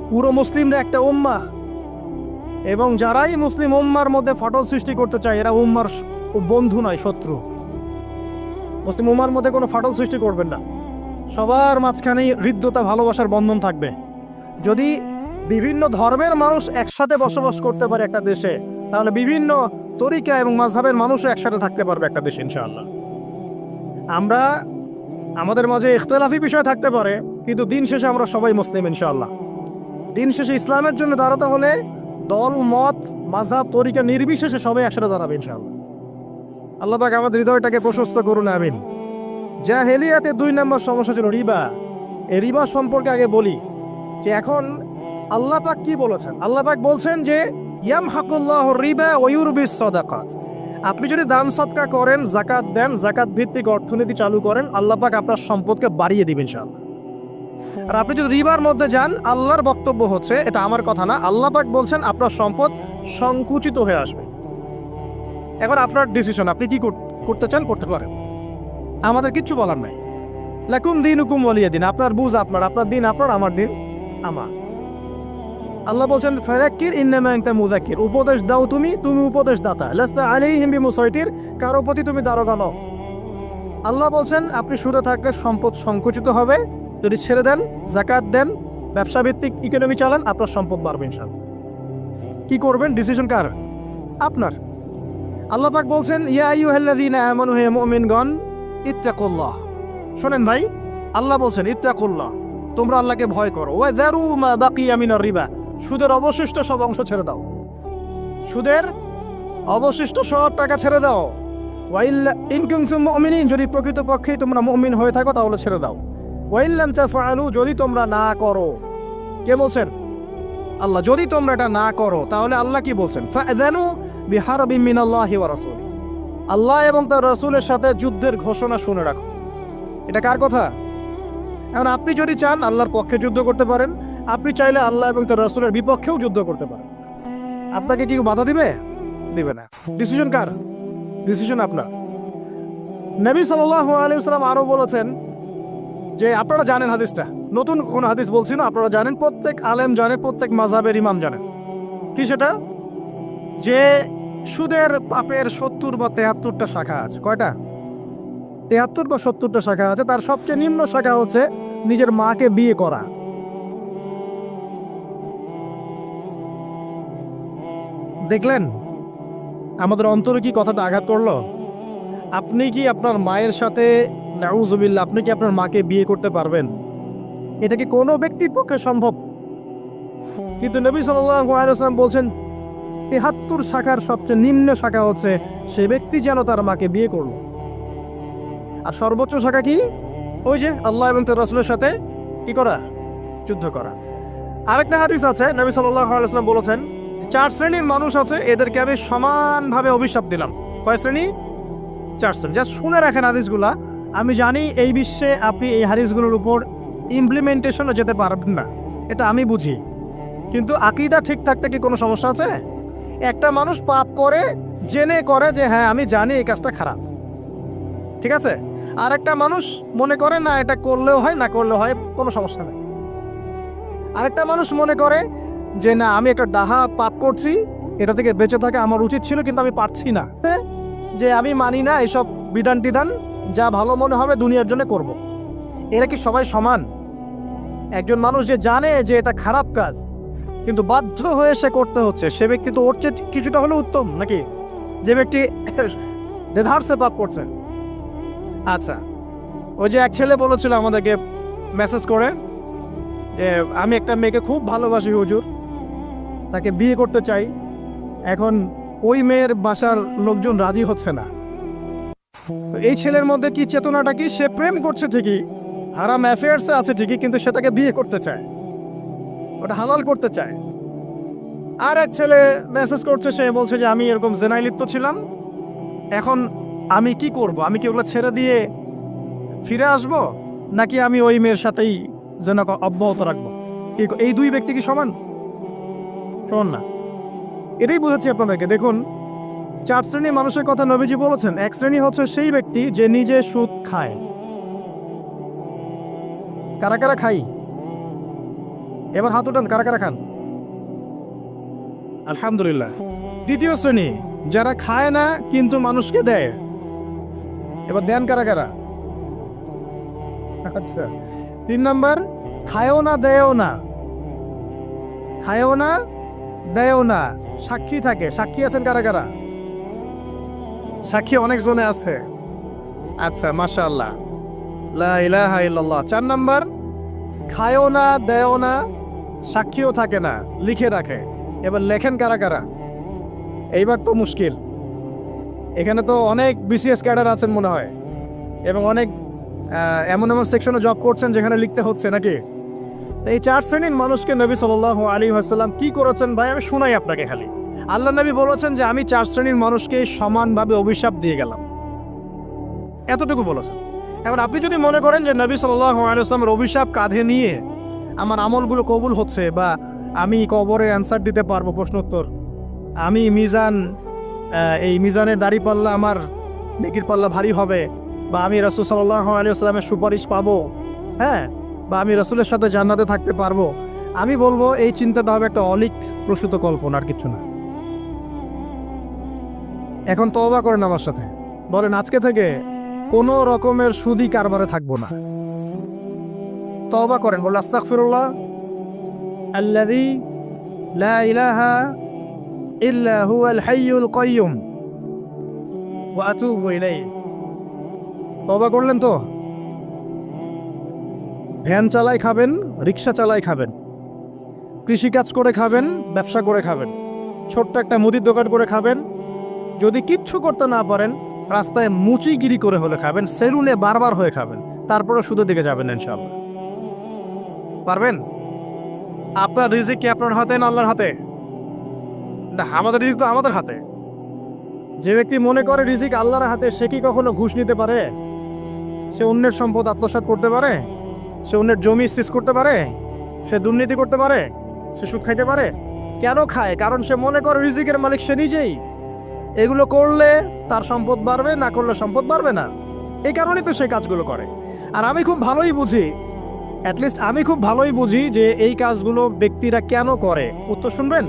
পুরো মুসলিমরা একটা উম্মাহ, এবং যারাই মুসলিম উম্মার মধ্যে ফাটল সৃষ্টি করতে চায় এরা উম্মার বন্ধু নয়, শত্রু। মুসলিম উম্মার মধ্যে কোনো ফাটল সৃষ্টি করবেন না। সবার মাঝখানেই হৃদ্যতা, ভালোবাসার বন্ধন থাকবে। যদি বিভিন্ন ধর্মের মানুষ একসাথে বসবাস করতে পারে একটা দেশে, তাহলে বিভিন্ন তরিকা এবং মাযহাবের মানুষও একসাথে থাকতে পারবে একটা দেশে ইনশাআল্লাহ। আমরা আমাদের মাঝে ইখতিলাফি বিষয় থাকতে পারে, কিন্তু দিন শেষে আমরা সবাই মুসলিম ইনশাআল্লাহ। দিন শেষে ইসলামের জন্য দাঁড়াতে হলে দল, মত, মাযহাব, তরিকা নির্বিশেষে সবাই একসাথে দাঁড়াবে ইনশাআল্লাহ। আল্লাহ পাক আমাদের হৃদয়টাকে প্রশস্ত করুন, আমিন। জাহেলিয়াতে 2 নম্বর সমস্যা ছিল রিবা। এই রিবা সম্পর্কে আগে বলি যে এখন আল্লাহ পাক কি বলেছেন। আল্লাহ পাক বলছেন যে ইয়ামহাকুল্লাহু রিবা ওয়া ইউরবিস সাদাকাত। আপনি যদি দান সদকা করেন, যাকাত দেন, যাকাত ভিত্তিক অর্থনীতি চালু করেন, আল্লাহ পাক আপনার সম্পদকে বাড়িয়ে দিবেন ইনশাআল্লাহ। আর আপনি যদি রিবার মধ্যে যান, আল্লাহর বক্তব্য হচ্ছে, এটা আমার কথা না, আল্লাহ পাক বলছেন আপনার সম্পদ সংকুচিত হয়ে আসবে। এখন আপনার ডিসিশন, আপনি কি করতে চান করতে পারেন, আমাদের কিচ্ছু বলার নাই। লাকুম দীনুকুম ওয়ালিয়া দিন, আপনার বুঝ আপনার, আপনার দিন আপনার, আমার দিন আমার। আল্লাহ বলছেন ফাযাক্কির ইন্নামা আনতা মুযাক্কির, উপদেশ দাও তুমি, তুমি উপদেশ দাতা। লাস্তা আলাইহিম বিমুসাইতির, কারো প্রতি তুমি দারোগা নও। আল্লাহ বলছেন আপনি সুদে থাকলে সম্পদ সংকুচিত হবে, যদি ছেড়ে দেন, যাকাত দেন, ব্যবসা ভিত্তিক ইকোনমি চালান, আপনার সম্পদ বাড়বে ইনশাআল্লাহ। কি করবেন, ডিসিশন কার? আপনার। আল্লাহ পাক বলছেন ইয়া আইয়ুহাল্লাযীনা আমানু, হে মুমিনগণ, ইত্তাকুল্লাহ। শোনেন ভাই, আল্লাহ বলছেন ইত্তাকুল্লাহ, তোমরা আল্লাহকে ভয় করো। ওয়া যারু মা বাকিয়া মিনার রিবা, সুদের অবশিষ্ট সব অংশ ছেড়ে দাও। সুদের অবশিষ্ট সব টাকা ছেড়ে দাও। ওয়া ইল্লা ইন কুনতুম মুমিনিন, যদি প্রকৃতপক্ষেই তোমরা মুমিন হয়ে থাকো তাহলে ছেড়ে দাও। ওয়া ইল্লাম তাফআলু, যদি তোমরা না করো। কে বলছেন? আল্লাহ। যদি তোমরা এটা না করো তাহলে আল্লাহ কি বলছেন? ফাআযানু বিহারবিন মিনাল্লাহি ওয়া রাসূলি, আল্লাহ এবং তার রাসূলের সাথে যুদ্ধের ঘোষণা শুনে রাখো। এটা কার কথা? এখন আপনি যদি চান আল্লাহর পক্ষে যুদ্ধ করতে পারেন, আপনি চাইলে আল্লাহ এবং তার রাসূলের বিপক্ষেও যুদ্ধ করতে পারেন। আপনাকে কি বাধা দিবে? দিবে না। ডিসিশন কার? ডিসিশন আপনার। নবী সাল্লাল্লাহু আলাইহি ওয়াসাল্লাম আরো বলেছেন যে, আপনারা জানেন হাদিসটা, নতুন কোন হাদিস বলছি না, আপনারা জানেন, প্রত্যেক আলেম জানে, প্রত্যেক মাযহাবের ইমাম জানেন। কি সেটা? যে সুদের পাপের 70 বা 73টা শাখা আছে। কয়টা? 73 বা 70টা শাখা আছে। তার সবচেয়ে নিম্ন শাখা হচ্ছে নিজের মাকে বিয়ে করা। দেখলেন আমাদের অন্তরে কি কথাটা আঘাত করলো? আপনি কি আপনার মায়ের সাথে, নাউযুবিল্লাহ, আপনি কি আপনার মাকে বিয়ে করতে পারবেন? এটা কি কোনো ব্যক্তির পক্ষে সম্ভব? কিন্তু নবী সাল্লাল্লাহু আলাইহি ওয়াসাল্লাম বলছেন 73 শাখার সবচেয়ে নিম্ন শাখা হচ্ছে সে ব্যক্তি যেন তার মাকে বিয়ে করল। আর সর্বোচ্চ শাখা কি? ওই যে আল্লাহ এবং তার রাসূলের সাথে কি করা? যুদ্ধ করা। আরেকটা হাদিস আছে, নবী সাল্লাল্লাহু আলাইহি ওয়াসাল্লাম বলেছেন 4 শ্রেণীর মানুষ আছে, এদেরকে আমি সমানভাবে অভিশাপ দিলাম। কয় শ্রেণী? 4 শ্রেণী। জাস্ট শুনে রাখেন হাদিসগুলা। আমি জানি এই বিশ্বে আপনি এই হাদিসগুলোর উপর ইমপ্লিমেন্টেশনও যেতে পারবেন না, এটা আমি বুঝি, কিন্তু আকীদা ঠিক থাকতে কি কোনো সমস্যা আছে? একটা মানুষ পাপ করে, জেনে করে যে হ্যাঁ আমি জানি এই কাজটা খারাপ, ঠিক আছে? আর একটা মানুষ মনে করে না এটা করলেও হয়, না করলেও হয়, কোনো সমস্যা নেই। আরেকটা মানুষ মনে করে যে না আমি একটা ডাহা পাপ করছি, এটা থেকে বেঁচে থাকা আমার উচিত ছিল কিন্তু আমি পারছি না, যে আমি মানি না এইসব বিধান টিধান, যা ভালো মনে হবে দুনিয়ার জন্য করব। এরা কি সবাই সমান? একজন মানুষ যে জানে যে এটা খারাপ কাজ কিন্তু বাধ্য হয়ে সে করতে হচ্ছে, সে ব্যক্তি তো ওর চেয়ে কিছুটা হলেও উত্তম নাকি যে ব্যক্তি দেধারসে পাপ করছে? আচ্ছা, ওই যে এক ছেলে বলেছিল আমাদেরকে মেসেজ করে যে আমি একটা মেয়েকে খুব ভালোবাসি হুজুর, তাকে বিয়ে করতে চাই, এখন ওই মেয়ের বাসার লোকজন রাজি হচ্ছে না। তো এই ছেলের মধ্যে কি চেতনাটা কি, সে প্রেম করছে ঠিকই, হারাম অ্যাফেয়ার্সে আছে ঠিকই, কিন্তু সে তাকে বিয়ে করতে চায়, ওটা হালাল করতে চায়। আর এক ছেলে মেসেজ করছে, সে বলছে যে আমি এরকম জেনায় লিপ্ত ছিলাম, এখন আমি কি করব, আমি কি ওগুলো ছেড়ে দিয়ে ফিরে আসব, নাকি আমি ওই মেয়ের সাথেই যেন অব্যাহত রাখবো? এই দুই ব্যক্তি কি সমান? সমান না। এটাই বুঝাচ্ছি আপনাদেরকে। দেখুন, 4 শ্রেণীর মানুষের কথা নবীজি বলেছেন। এক শ্রেণী হচ্ছে সেই ব্যক্তি যে নিজে সুদ খায়। কারা কারা খাই? এবার হাত উঠান, কারা কারা খান? আলহামদুলিল্লাহ। দ্বিতীয় শ্রেণী যারা খায় না কিন্তু মানুষকে দেয়। এবার দেন কারা কারা? আচ্ছা। 3 নাম্বার, খায়ও না দেয়ও না, খায়ও না দেয়ও না, সাক্ষী থাকে। সাক্ষী আছেন কারা কারা? সাক্ষী অনেক জনে আছে। আচ্ছা, মাশাআল্লাহ, লা ইলাহা ইল্লাল্লাহ। 4 নাম্বার, খায়ও না দেয়ও না, সাক্ষীও থাকে না, লিখে রাখে। এবার লেখেন কারা কারা? এইবার তো মুশকিল। এখানে তো অনেক বিসিএস ক্যাডার আছেন মনে হয়, এবং অনেক এমন এমন সেকশনে জব করছেন যেখানে লিখতে হচ্ছে নাকি। তো এই 4 শ্রেণীর মানুষকে নবী সাল্লাল্লাহু আলাইহি ওয়াসাল্লাম কি করেছেন ভাই, আমি শোনাই আপনাকে খালি। আল্লাহ নবী বলেছেন যে আমি 4 শ্রেণীর মানুষকে সমানভাবে অভিশাপ দিয়ে গেলাম, এতটুকু বলেছেন। এবার আপনি যদি মনে করেন যে নবী সাল্লাল্লাহু আলাইহি ওয়াসাল্লামের অভিশাপ কাঁধে নিয়ে আমার আমলগুলো কবুল হচ্ছে, বা আমি কবরের অ্যান্সার দিতে পারবো, প্রশ্ন উত্তর, আমি এই মিজানের দাড়ি পাল্লা, আমার নেকির পাল্লা ভারী হবে, বা আমি রাসূল সাল্লাল্লাহু আলাইহি ওয়াসাল্লামের সুপারিশ পাবো, হ্যাঁ, বা আমি রাসূলের সাথে জান্নাতে থাকতে পারবো, আমি বলবো এই চিন্তাটা হবে একটা অলিক প্রসূত কল্পনা, আর কিছু না। এখন তওবা করেন আমার সাথে, বলেন আজকে থেকে কোনো রকমের সুদি কারবারে থাকবো না। তওবা করেন, বলেন আস্তাগফিরুল্লাহ আল্লাযী লা ইলাহা ইল্লা হুয়াল হাইয়ুল কাইয়্যুম ওয়া আতুবু ইলাইহি। তওবা করলেন তো? ভ্যান চালায় খাবেন, রিক্সা চালায় খাবেন, কৃষিকাজ করে খাবেন, ব্যবসা করে খাবেন, ছোট্ট একটা মুদির দোকান করে খাবেন, যদি কিচ্ছু করতে না পারেন রাস্তায় মুচিগিরি করে হলে খাবেন, সেলুনে বারবার হয়ে খাবেন, তারপরে সুদের দিকে যাবেন ইনশাআল্লাহ। পারবেন? আপনার রিজিক কি আপনার হাতে না আল্লাহর হাতে? না, আমাদের রিজিক তো আমাদের হাতে। যে ব্যক্তি মনে করে রিজিক আল্লাহর হাতে, সে কি কখনো ঘুষ নিতে পারে? সে অন্যের সম্পদ আত্মসাৎ করতে পারে? সে অন্যের জমি সিজ করতে পারে? সে দুর্নীতি করতে পারে? সে সুদ খাইতে পারে? কেন খায়? কারণ সে মনে করে রিজিকের মালিক সে নিজেই। এগুলো করলে তার সম্পদ বাড়বে, না করলে সম্পদ বাড়বে না। এই কারণেই তো সে কাজগুলো করে। আর আমি খুব ভালোই বুঝি, অ্যাটলিস্ট আমি খুব ভালোই বুঝি যে এই কাজগুলো ব্যক্তিরা কেন করে। উত্তর শুনবেন?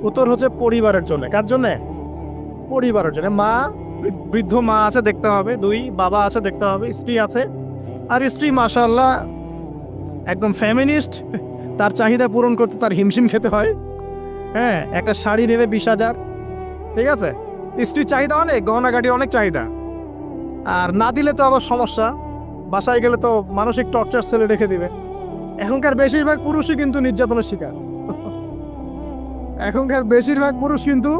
উত্তর হচ্ছে পরিবারের জন্য। কার জন্যে? পরিবারের জন্য। মা, বৃদ্ধ মা আছে দেখতে হবে, 2 বাবা আছে দেখতে হবে, স্ত্রী আছে, আর স্ত্রী মাশাআল্লাহ একদম ফেমিনিস্ট, তার চাহিদা পূরণ করতে তার হিমশিম খেতে হয়। হ্যাঁ, একটা শাড়ি নেবে 20,000, ঠিক আছে, স্ত্রীর চাহিদা অনেক, গহনাগাটির অনেক চাহিদা, আর না দিলে তো আবার সমস্যা, বাসায় গেলে তো মানসিক টর্চার সেলে রেখে দিবে। এখনকার বেশিরভাগ পুরুষই কিন্তু নির্যাতনের শিকার। এখনকার বেশিরভাগ পুরুষ কিন্তু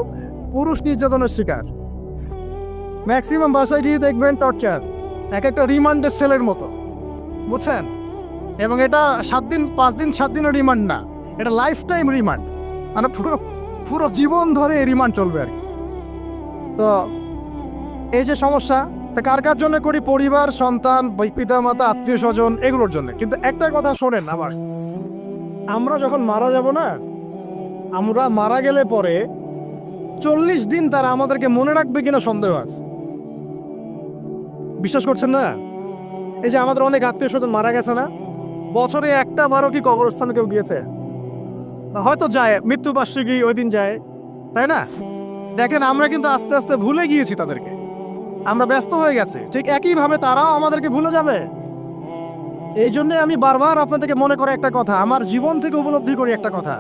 নির্যাতনের শিকার। ম্যাক্সিমাম বাসায় গিয়ে দেখবেন টর্চার, এক একটা রিমান্ডের সেলের মতো, বুঝছেন? এবং এটা 7 দিন 5 দিন 7 দিনের রিমান্ড না, এটা লাইফ টাইম রিমান্ড, মানে পুরো জীবন ধরে রিমান্ড চলবে আর কি। তো এই যে সমস্যা, তা কার কার জন্য করি? পরিবার, সন্তান, পিতা মাতা, আত্মীয় স্বজন, এগুলোর জন্য। কিন্তু একটা কথা শোনেন আমার, আমরা যখন মারা যাব না, আমরা মারা গেলে পরে 40 দিন তারা আমাদেরকে মনে রাখবে কিনা সন্দেহ আছে। বিশ্বাস করছেন না? এই যে আমাদের অনেক আত্মীয় স্বজন মারা গেছে না, বছরে একটা বারও কি কবরস্থানে কেউ গিয়েছে? হয়তো যায়, মৃত্যুবার্ষিকী ওই দিন যায়, তাই না? দেখেন, আমরা কিন্তু আস্তে আস্তে ভুলে গিয়েছি তাদেরকে, আমরা ব্যস্ত হয়ে গেছি। ঠিক একইভাবে তারাও আমাদেরকে ভুলে যাবে। এই জন্য আমি বারবার আপনাদেরকে মনে করে একটা কথা, আমার জীবন থেকে উপলব্ধি করি একটা কথা,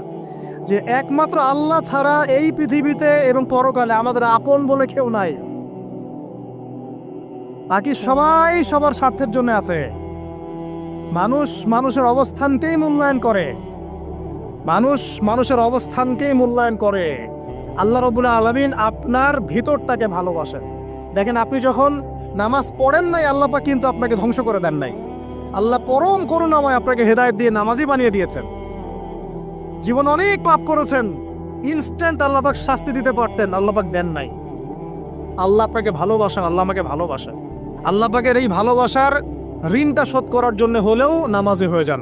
যে একমাত্র আল্লাহ ছাড়া এই পৃথিবীতে এবং পরকালে আমাদের আপন বলে কেউ নাই। বাকি সবাই সবার স্বার্থের জন্য আছে। মানুষ মানুষের অবস্থানকেই মূল্যায়ন করে। মানুষের অবস্থানকেই মূল্যায়ন করে। আল্লাহ রাব্বুল আলামিন আপনার ভিতরটাকে ভালোবাসেন। দেখেন, আপনি যখন নামাজ পড়েন নাই, আল্লাহ পাক কিন্তু আপনাকে ধ্বংস করে দেন নাই। আল্লাহ পরম করুণাময় আপনাকে হেদায়েত দিয়ে নামাজি বানিয়ে দিয়েছেন। জীবন অনেক পাপ করেছেন, ইনস্ট্যান্ট আল্লাহ পাক শাস্তি দিতে পারতেন, আল্লাহ পাক দেন নাই। আল্লাহ আপনাকে ভালোবাসেন, আল্লাহ আমাকে ভালোবাসেন। আল্লাহ পাকের এই ভালোবাসার ঋণটা শোধ করার জন্য হলেও নামাজি হয়ে যান,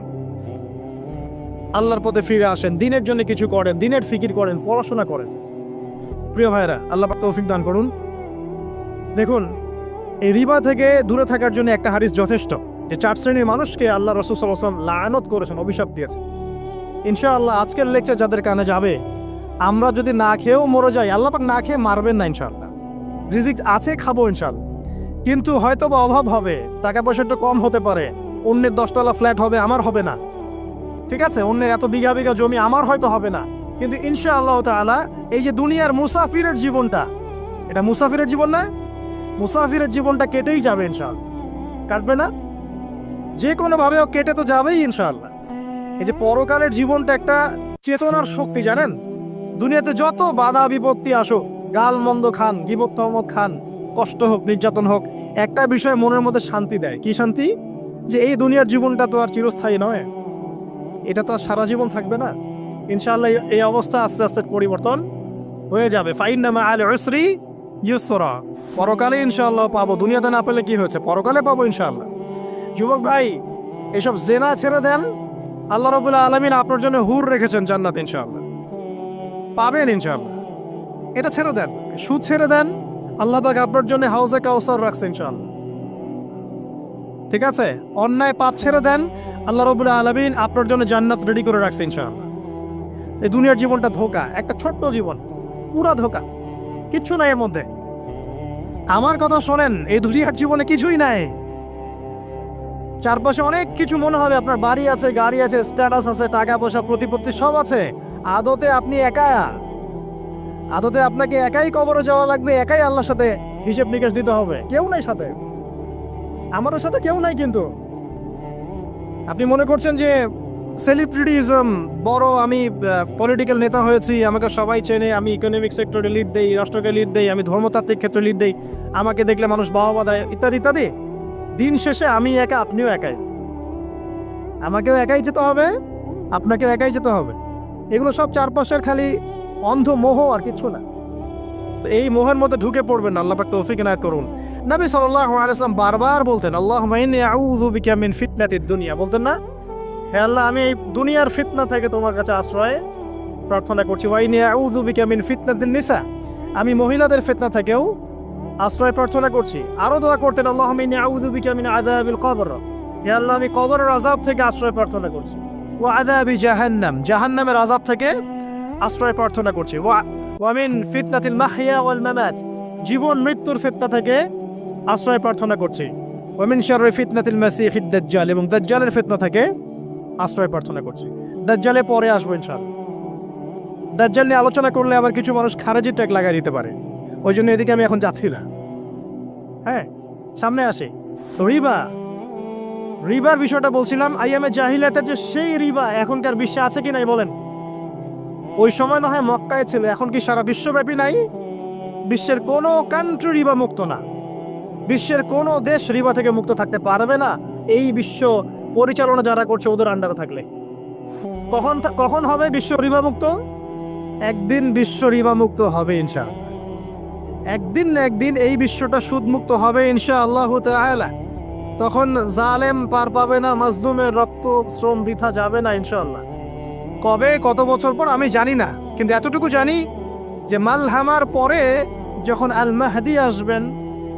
আল্লাহর পথে ফিরে আসেন, দিনের জন্য কিছু করেন, দিনের ফিকির করেন, পড়াশোনা করেন। প্রিয় ভাইরা, আল্লাহ পাক তৌফিক দান করুন। দেখুন, এই রিবা থেকে দূরে থাকার জন্য একটা হাদিস যথেষ্ট, যে 4 শ্রেণীর মানুষকে আল্লাহ রাসূল সাল্লাল্লাহু আলাইহি ওয়াসাল্লাম লাআনত করেছেন, অভিশাপ দিয়েছেন। ইনশাআল্লাহ আজকের লেকচার যাদের কানে যাবে, আমরা যদি না খেয়েও মরে যাই, আল্লাহ পাক না খেয়ে মারবেন না ইনশাআল্লাহ। রিজিক আছে, খাবো ইনশাআল্লাহ। কিন্তু হয়তো বা অভাব হবে, টাকা পয়সা একটু কম হতে পারে, অন্যের 10 তলা ফ্ল্যাট হবে, আমার হবে না। ঠিক আছে, অন্যের এত বিঘা বিঘা জমি আমার হয়তো হবে না। কিন্তু ইনশাআল্লাহ তাআলা এই যে দুনিয়ার মুসাফিরের জীবনটা, এটা মুসাফিরের জীবন না? মুসাফিরের জীবনটা কেটেই যাবে ইনশাআল্লাহ। কাটবে না? যে কোনোভাবে কেটে তো যাবেই ইনশাআল্লাহ। এই যে পরকালের জীবনটা একটা চেতনার শক্তি, জানেন? দুনিয়াতে যত বাধা বিপত্তি আসুক, গাল মন্দ খান, গীবত তহমত খান, কষ্ট হোক, নির্যাতন হোক, একটা বিষয় মনের মধ্যে শান্তি দেয়। কি শান্তি? যে এই দুনিয়ার জীবনটা তো আর চিরস্থায়ী নয়, এটা তো আর সারা জীবন থাকবে না। ইনশাআল্লাহ এই অবস্থা আস্তে আস্তে পরিবর্তন হয়ে যাবে। ফাইন্না মাআল উসরি ইউসরা, পরকালে ইনশাআল্লাহ পাবো। দুনিয়াতে না পেলে কি হয়েছে, পরকালে পাবো ইনশাআল্লাহ। যুবক ভাই, এসব জেনা ছেড়ে দেন, আল্লাহ রাব্বুল আলামিন আপনার জন্য হুর রেখেছেন জান্নাত, ইনশাআল্লাহ পাবেন ইনশাআল্লাহ। এটা ছেড়ে দেন, সুদ ছেড়ে দেন, আল্লাহ পাক আপনার জন্য হাউজে কাউসার রাখছে ইনশাআল্লাহ। ঠিক আছে, অন্যায় পাপ ছেড়ে দেন, আল্লাহ রাব্বুল আলামিন আপনার জন্য জান্নাত রেডি করে রাখছে ইনশাআল্লাহ। এই দুনিয়ার জীবনটা ধোঁকা, একটা ছোট্ট জীবন, পুরা ধোঁকা, কিচ্ছু নাই এর মধ্যে। আমার কথা শোনেন, এই দুনিয়ার জীবনে কিছুই নাই। চারপাশে অনেক কিছু মনে হবে, আপনার বাড়ি আছে, গাড়ি আছে, স্ট্যাটাস আছে, টাকা পয়সা, প্রতিপত্তি সব আছে। আদতে আপনি একা, আদতে আপনাকে একাই কবরে যাওয়া লাগবে, একাই আল্লাহর সাথে হিসেব নিকেশ দিতে হবে। কেউ নাই সাথে, আমারও সাথে কেউ নাই। কিন্তু আপনি মনে করছেন যে সেলিব্রিটিজম বড়, আমি পলিটিক্যাল নেতা হয়েছি, আমাকে সবাই চেনে, আমি ইকোনমিক সেক্টরে লিড দেই, রাষ্ট্রকে লিড দেই, আমি ধর্মতাত্ত্বিক ক্ষেত্রে লিড দেই, আমাকে দেখলে মানুষ বাহবা দেয়, ইত্যাদি ইত্যাদি। দিন শেষে আমি একা, আপনিও একাই, আমাকেও একাই যেতে হবে, আপনাকেও একাই যেতে হবে। এগুলো সব চারপাশের খালি অন্ধ মোহ, আর কিছু না। তো এই মোহের মধ্যে ঢুকে পড়বেন না, আল্লাহ পাক তৌফিক ইনায়াত করুন। নবী সাল্লাল্লাহু আলাইহি ওয়াসাল্লাম বারবার বলতেন, আল্লাহুম্মা ইন্নী আউযু বিকা মিন ফিতনাতিদ দুনিয়া, বলতেন না? হে আল্লাহ, আমি এই দুনিয়ার ফিতনা থেকে তোমার কাছে আশ্রয় প্রার্থনা করছি। ওয়া ইন্নী আউযু বিকা মিন ফিতনাতিন নিসা, আমি মহিলাদের ফিতনা থেকেও আশ্রয় প্রার্থনা করছি। আরো দোয়া করতেন, আল্লাহুম্মা ইন্নী আউযু বিকা মিন আযাবিল কবর, হে আল্লাহ, আমি কবরের আযাব থেকে আশ্রয় প্রার্থনা করছি। ওয়া আযাবি জাহান্নাম, জাহান্নামের আযাব থেকে আশ্রয় প্রার্থনা করছি। ওয়া মিন ফিতনাতিল মাহইয়া ওয়াল মামাত, জীবন মৃত্যুর ফিতনা থেকে আশ্রয় প্রার্থনা করছি। ওয়া মিন শাররি ফিতনাতিল মাসিহিদ দাজ্জাল, এবং দাজ্জালের ফিতনা থেকে আশ্রয় প্রার্থনা করছি। দাজ্জালে পরে আসবো ইনশাআল্লাহ। দাজ্জাল নিয়ে আলোচনা করলে আবার কিছু মানুষ খারেজি ট্যাগ লাগাই দিতে পারে, ওই জন্য এদিকে আমি এখন যাচ্ছি না। হ্যাঁ, সামনে আসে তো রিবার বিষয়টা বলছিলাম। আইয়ামে জাহিলিয়াতের যে সেই রিবা এখনকার বিশ্বে আছে কি নাই বলেন? ওই সময় না হয় মক্কায় ছিল, এখন কি সারা বিশ্বব্যাপী নাই? বিশ্বের কোনো কান্ট্রি রিবা মুক্ত না, বিশ্বের কোনো দেশ রিবা থেকে মুক্ত থাকতে পারবে না, এই বিশ্ব পরিচালনা যারা করছে ওদের আন্ডারে থাকলে। কখন হবে বিশ্ব রিবা মুক্ত? একদিন বিশ্ব রিবা মুক্ত হবে ইনশাআল্লাহ। একদিন না একদিন এই বিশ্বটা সুদমুক্ত হবে ইনশাআল্লাহু তাআলা। তখন জালেম পার পাবে না, মাজলুমের রক্ত শ্রম বৃথা যাবে না ইনশাআল্লাহ। কবে, কত বছর পর আমি জানি না, কিন্তু এতটুকু জানি যে মালহামার পরে যখন আল মাহদি আসবেন,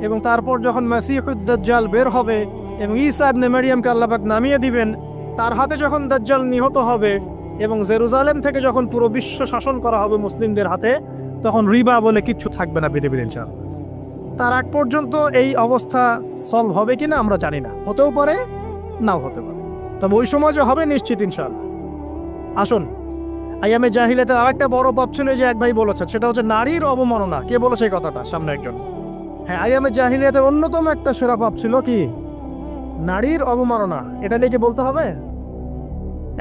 এবং তারপর যখন মাসিহুদ দাজ্জাল বের হবে, এবং ঈসা ইবনে মারইয়ামকে আল্লাহ পাক নামিয়ে দিবেন, তার হাতে যখন দাজ্জাল নিহত হবে, এবং জেরুজালেম থেকে যখন পুরো বিশ্ব শাসন করা হবে মুসলিমদের হাতে, তখন রিবা বলে কিচ্ছু থাকবে না পৃথিবীর ইনশাআল্লাহ। তার আগ পর্যন্ত এই অবস্থা সলভ হবে কিনা আমরা জানি না, হতেও পারে নাও হতে পারে, তবে ওই সময় যে হবে নিশ্চিত ইনশাআল্লাহ। আসুন, আইয়ামে জাহিলিয়াতে আরেকটা বড় পাপ ছিল যে এক ভাই বলেছেন, সেটা হচ্ছে নারীর অবমাননা। কে বলেছে এই কথাটা? সামনে একজন। হ্যাঁ, আইয়ামে জাহিলিয়াতের অন্যতম একটা সেরা পাপ ছিল কি? নারীর অবমাননা। এটা নিয়ে কি বলতে হবে?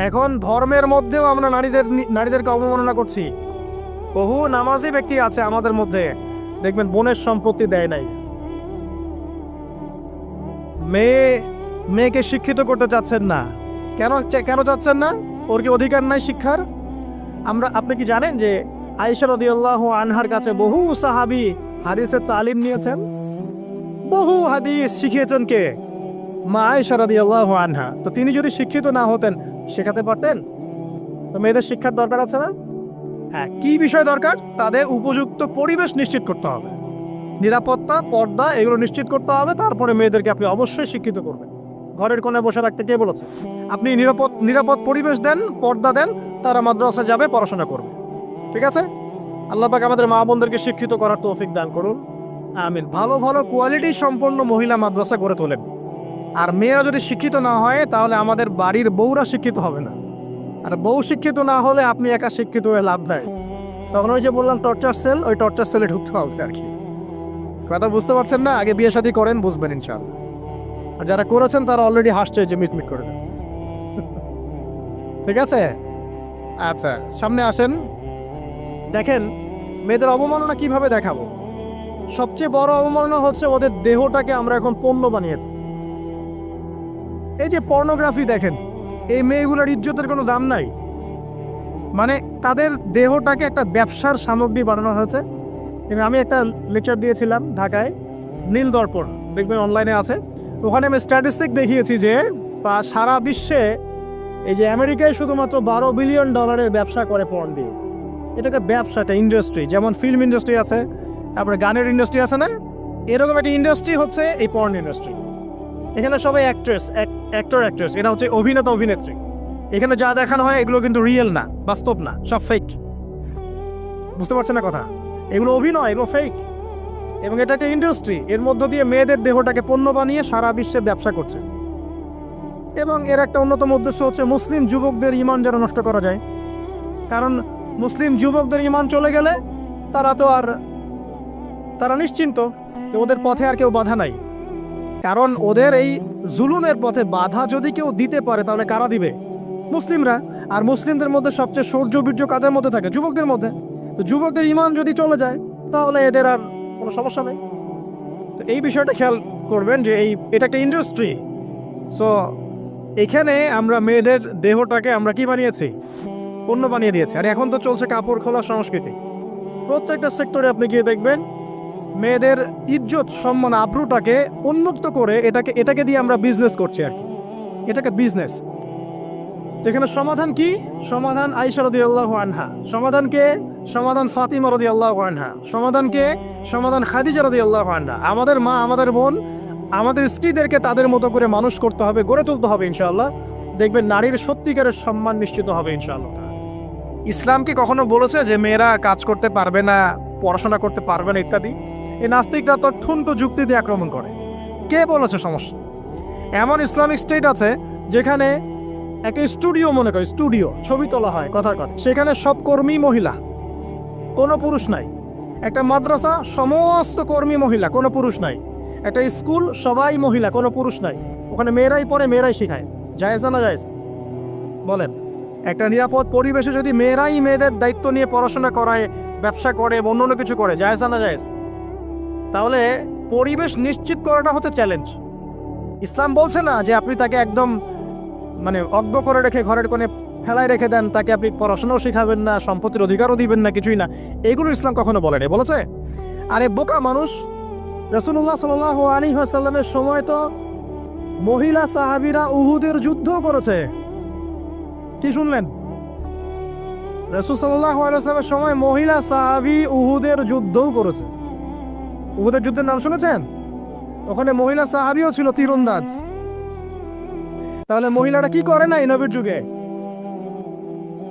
এখন ধর্মের মধ্যেও আমরা নারীদেরকে অবমাননা করছি। বহু নামাজি ব্যক্তি আছে আমাদের মধ্যে, দেখবেন বোনের সম্পত্তি দেয় নাই। মেয়েকে শিক্ষিত করতে চাচ্ছেন না। কেন চাচ্ছেন না? ওর কি অধিকার নাই শিক্ষার? আপনি কি জানেন যে আয়েশা রাদিয়াল্লাহু আনহার কাছে বহু সাহাবী হাদিসের তালিম নিয়েছেন? বহু হাদিস শিখিয়েছেন কে? মা আয়েশা রাদিয়াল্লাহু আনহা। তো তিনি যদি শিক্ষিত না হতেন, শেখাতে পারতেন? তো মেয়েদের শিক্ষার দরকার আছে না? হ্যাঁ, কি বিষয় দরকার? তাদের উপযুক্ত পরিবেশ নিশ্চিত করতে হবে, নিরাপত্তা, পর্দা এগুলো নিশ্চিত করতে হবে। তারপরে মেয়েদেরকে আপনি অবশ্যই শিক্ষিত করবেন। ঘরের কোণে বসে রাখতে কে বলেছে? আপনি নিরাপদ পরিবেশ দেন, পর্দা দেন, তারা মাদ্রাসা যাবে, পড়াশোনা করবে। ঠিক আছে? আল্লাহ পাক আমাদের মা বোনদেরকে শিক্ষিত করার তৌফিক দান করুন, আমিন। ভালো ভালো কোয়ালিটি সম্পন্ন মহিলা মাদ্রাসা গড়ে তোলেন। আর মেয়েরা যদি শিক্ষিত না হয়, তাহলে আমাদের বাড়ির বউরা শিক্ষিত হবে না। আর বউ শিক্ষিত না হলে আপনি একা শিক্ষিত হয়ে লাভ নাই। তখন ওই যে বললাম টর্চার সেল, ওই টর্চার সেলে ঢুকতে হবে আর কি। কথা বুঝতে পারছেন না? আগে বিয়ে শাদী করেন, বুঝবেন ইনশাআল্লাহ। আর যারা করেছেন তারা অলরেডি হাসছে যে মিটমিট করে দেন। ঠিক আছে? আচ্ছা, সামনে আসেন। দেখেন মেয়েদের অবমাননা কিভাবে দেখাবো। সবচেয়ে বড় অবমাননা হচ্ছে ওদের দেহটাকে আমরা এখন পণ্য বানিয়েছি। এই যে পর্নোগ্রাফি দেখেন, এই মেয়েগুলোর ইজ্জতের কোনো দাম নাই। মানে তাদের দেহটাকে একটা ব্যবসার সামগ্রী বানানো হয়েছে। আমি একটা লেকচার দিয়েছিলাম ঢাকায়, নীল দর্পণ, দেখবেন অনলাইনে আছে। ওখানে আমি স্ট্যাটিস্টিক দেখিয়েছি যে সারা বিশ্বে এই যে আমেরিকায় শুধুমাত্র $12 বিলিয়ন ব্যবসা করে পর্ন দিয়ে। এটা একটা ব্যবসা, একটা ইন্ডাস্ট্রি। যেমন ফিল্ম ইন্ডাস্ট্রি আছে, তারপরে গানের ইন্ডাস্ট্রি আছে না, এরকম একটা ইন্ডাস্ট্রি হচ্ছে এই পর্ন ইন্ডাস্ট্রি। এখানে সবাই অ্যাক্ট্রেস, এরা হচ্ছে অভিনেতা অভিনেত্রী। এখানে যা দেখানো হয় এগুলো কিন্তু রিয়েল না, বাস্তব না, সব ফেক। বুঝতে পারছেন না কথা? এগুলো অভিনয়, এগুলো ফেক। এবং এটা একটা ইন্ডাস্ট্রি, এর মধ্য দিয়ে মেয়েদের দেহটাকে পণ্য বানিয়ে সারা বিশ্বে ব্যবসা করছে। এবং এর একটা অন্যতম উদ্দেশ্য হচ্ছে মুসলিম যুবকদের ঈমান যেন নষ্ট করা যায়। কারণ মুসলিম যুবকদের ঈমান চলে গেলে তারা নিশ্চিন্ত, ওদের পথে আর কেউ বাধা নাই। কারণ ওদের এই জুলুমের পথে বাধা যদি কেউ দিতে পারে, তাহলে কারা দিবে? মুসলিমরা। আর মুসলিমদের মধ্যে সবচেয়ে শৌর্য বীর্য কাদের মধ্যে থাকে? যুবকদের মধ্যে। তো যুবকদের ঈমান যদি চলে যায়, তাহলে এদের আর কোনো সমস্যা নেই। তো এই বিষয়টা খেয়াল করবেন যে এটা একটা ইন্ডাস্ট্রি। সো এখানে আমরা মেয়েদের দেহটাকে আমরা কি বানিয়েছি? পণ্য বানিয়ে দিয়েছি। আর এখন তো চলছে কাপড় খোলা সংস্কৃতি। প্রত্যেকটা সেক্টরে আপনি গিয়ে দেখবেন মেয়েদের ইজ্জত, সম্মান, আব্রুটাকে উন্মুক্ত করে এটাকে দিয়ে আমরা বিজনেস করছি আর কি। এটাকে বিজনেস। তো এখানে সমাধান কি? সমাধান আয়েশা রাদিয়াল্লাহু আনহা। সমাধান ফাতিমা রাদিয়াল্লাহু আনহা। সমাধান খাদিজা রাদিয়াল্লাহু আনহা। আমাদের মা, আমাদের বোন, আমাদের স্ত্রীদেরকে তাদের মতো করে মানুষ করতে হবে, গড়ে তুলতে হবে ইনশাআল্লাহ। দেখবেন নারীর সত্যিকারের সম্মান নিশ্চিত হবে ইনশাআল্লাহ। ইসলাম কি কখনো বলেছে যে মেয়েরা কাজ করতে পারবে না, পড়াশোনা করতে পারবে না ইত্যাদি? এই নাস্তিকরা তো ঠুনকো যুক্তি দিয়ে আক্রমণ করে। কে বলেছে সমস্যা? এমন ইসলামিক স্টেট আছে যেখানে একটা স্টুডিও, মনে করে স্টুডিও, ছবি তোলা হয় কথার কথা, সেখানে সব কর্মী মহিলা, কোনো পুরুষ নাই। একটা মাদ্রাসা, সমস্ত কর্মী মহিলা, কোনো পুরুষ নাই। একটা স্কুল, সবাই মহিলা, কোনো পুরুষ নাই। ওখানে মেয়েরাই পড়ে, মেয়েরাই শেখায়। জায়েজ না জায়েজ বলেন? একটা নিরাপদ পরিবেশে যদি মেয়েরাই মেয়েদের দায়িত্ব নিয়ে পড়াশোনা করায়, ব্যবসা করে, অন্য কিছু করে, জায়েজ না জায়েজ? তাহলে পরিবেশ নিশ্চিত করাটা হচ্ছে চ্যালেঞ্জ। ইসলাম বলছে না যে আপনি তাকে একদম অজ্ঞ করে রেখে ঘরের কোণে ফেলায় রেখে দেন, তাকে আপনি পড়াশোনাও শেখাবেন না, সম্পত্তির অধিকারও দিবেন না, কিছুই না। এগুলো ইসলাম কখনো বলেনি। বলেছে? আরে বোকা মানুষ, রাসূলুল্লাহ সাল্লাল্লাহু আলাইহি ওয়াসাল্লামের সময় তো মহিলা সাহাবীরা উহুদের যুদ্ধ করেছে। কি শুনলেন? রাসূল সাল্লাল্লাহু আলাইহি ওয়াসাল্লামের সময় মহিলা সাহাবী উহুদের যুদ্ধও করেছে। উহুদের যুদ্ধের নাম শুনেছেন? ওখানে মহিলা সাহাবীও ছিল, তীরন্দাজ। তাহলে মহিলারা কি করে না এই নবীর যুগে?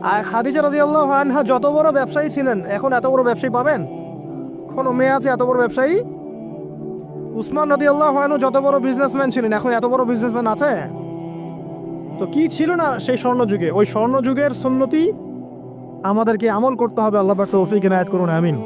আর খাদিজা রাদিয়াল্লাহু আনহা যত বড় ব্যবসায়ী ছিলেন, এখন এত বড় ব্যবসায়ী পাবেন? কোনো মেয়ে আছে এত বড় ব্যবসায়ী? উসমান রাদিয়াল্লাহু আনহু যত বড় বিজনেসম্যান ছিলেন, এখন এত বড় বিজনেসম্যান আছে? তো কি ছিল না সেই স্বর্ণযুগে? ওই স্বর্ণযুগের সুন্নতি আমাদেরকে আমল করতে হবে। আল্লাহ পাক তৌফিক ইনায়াত করুন, আমিন।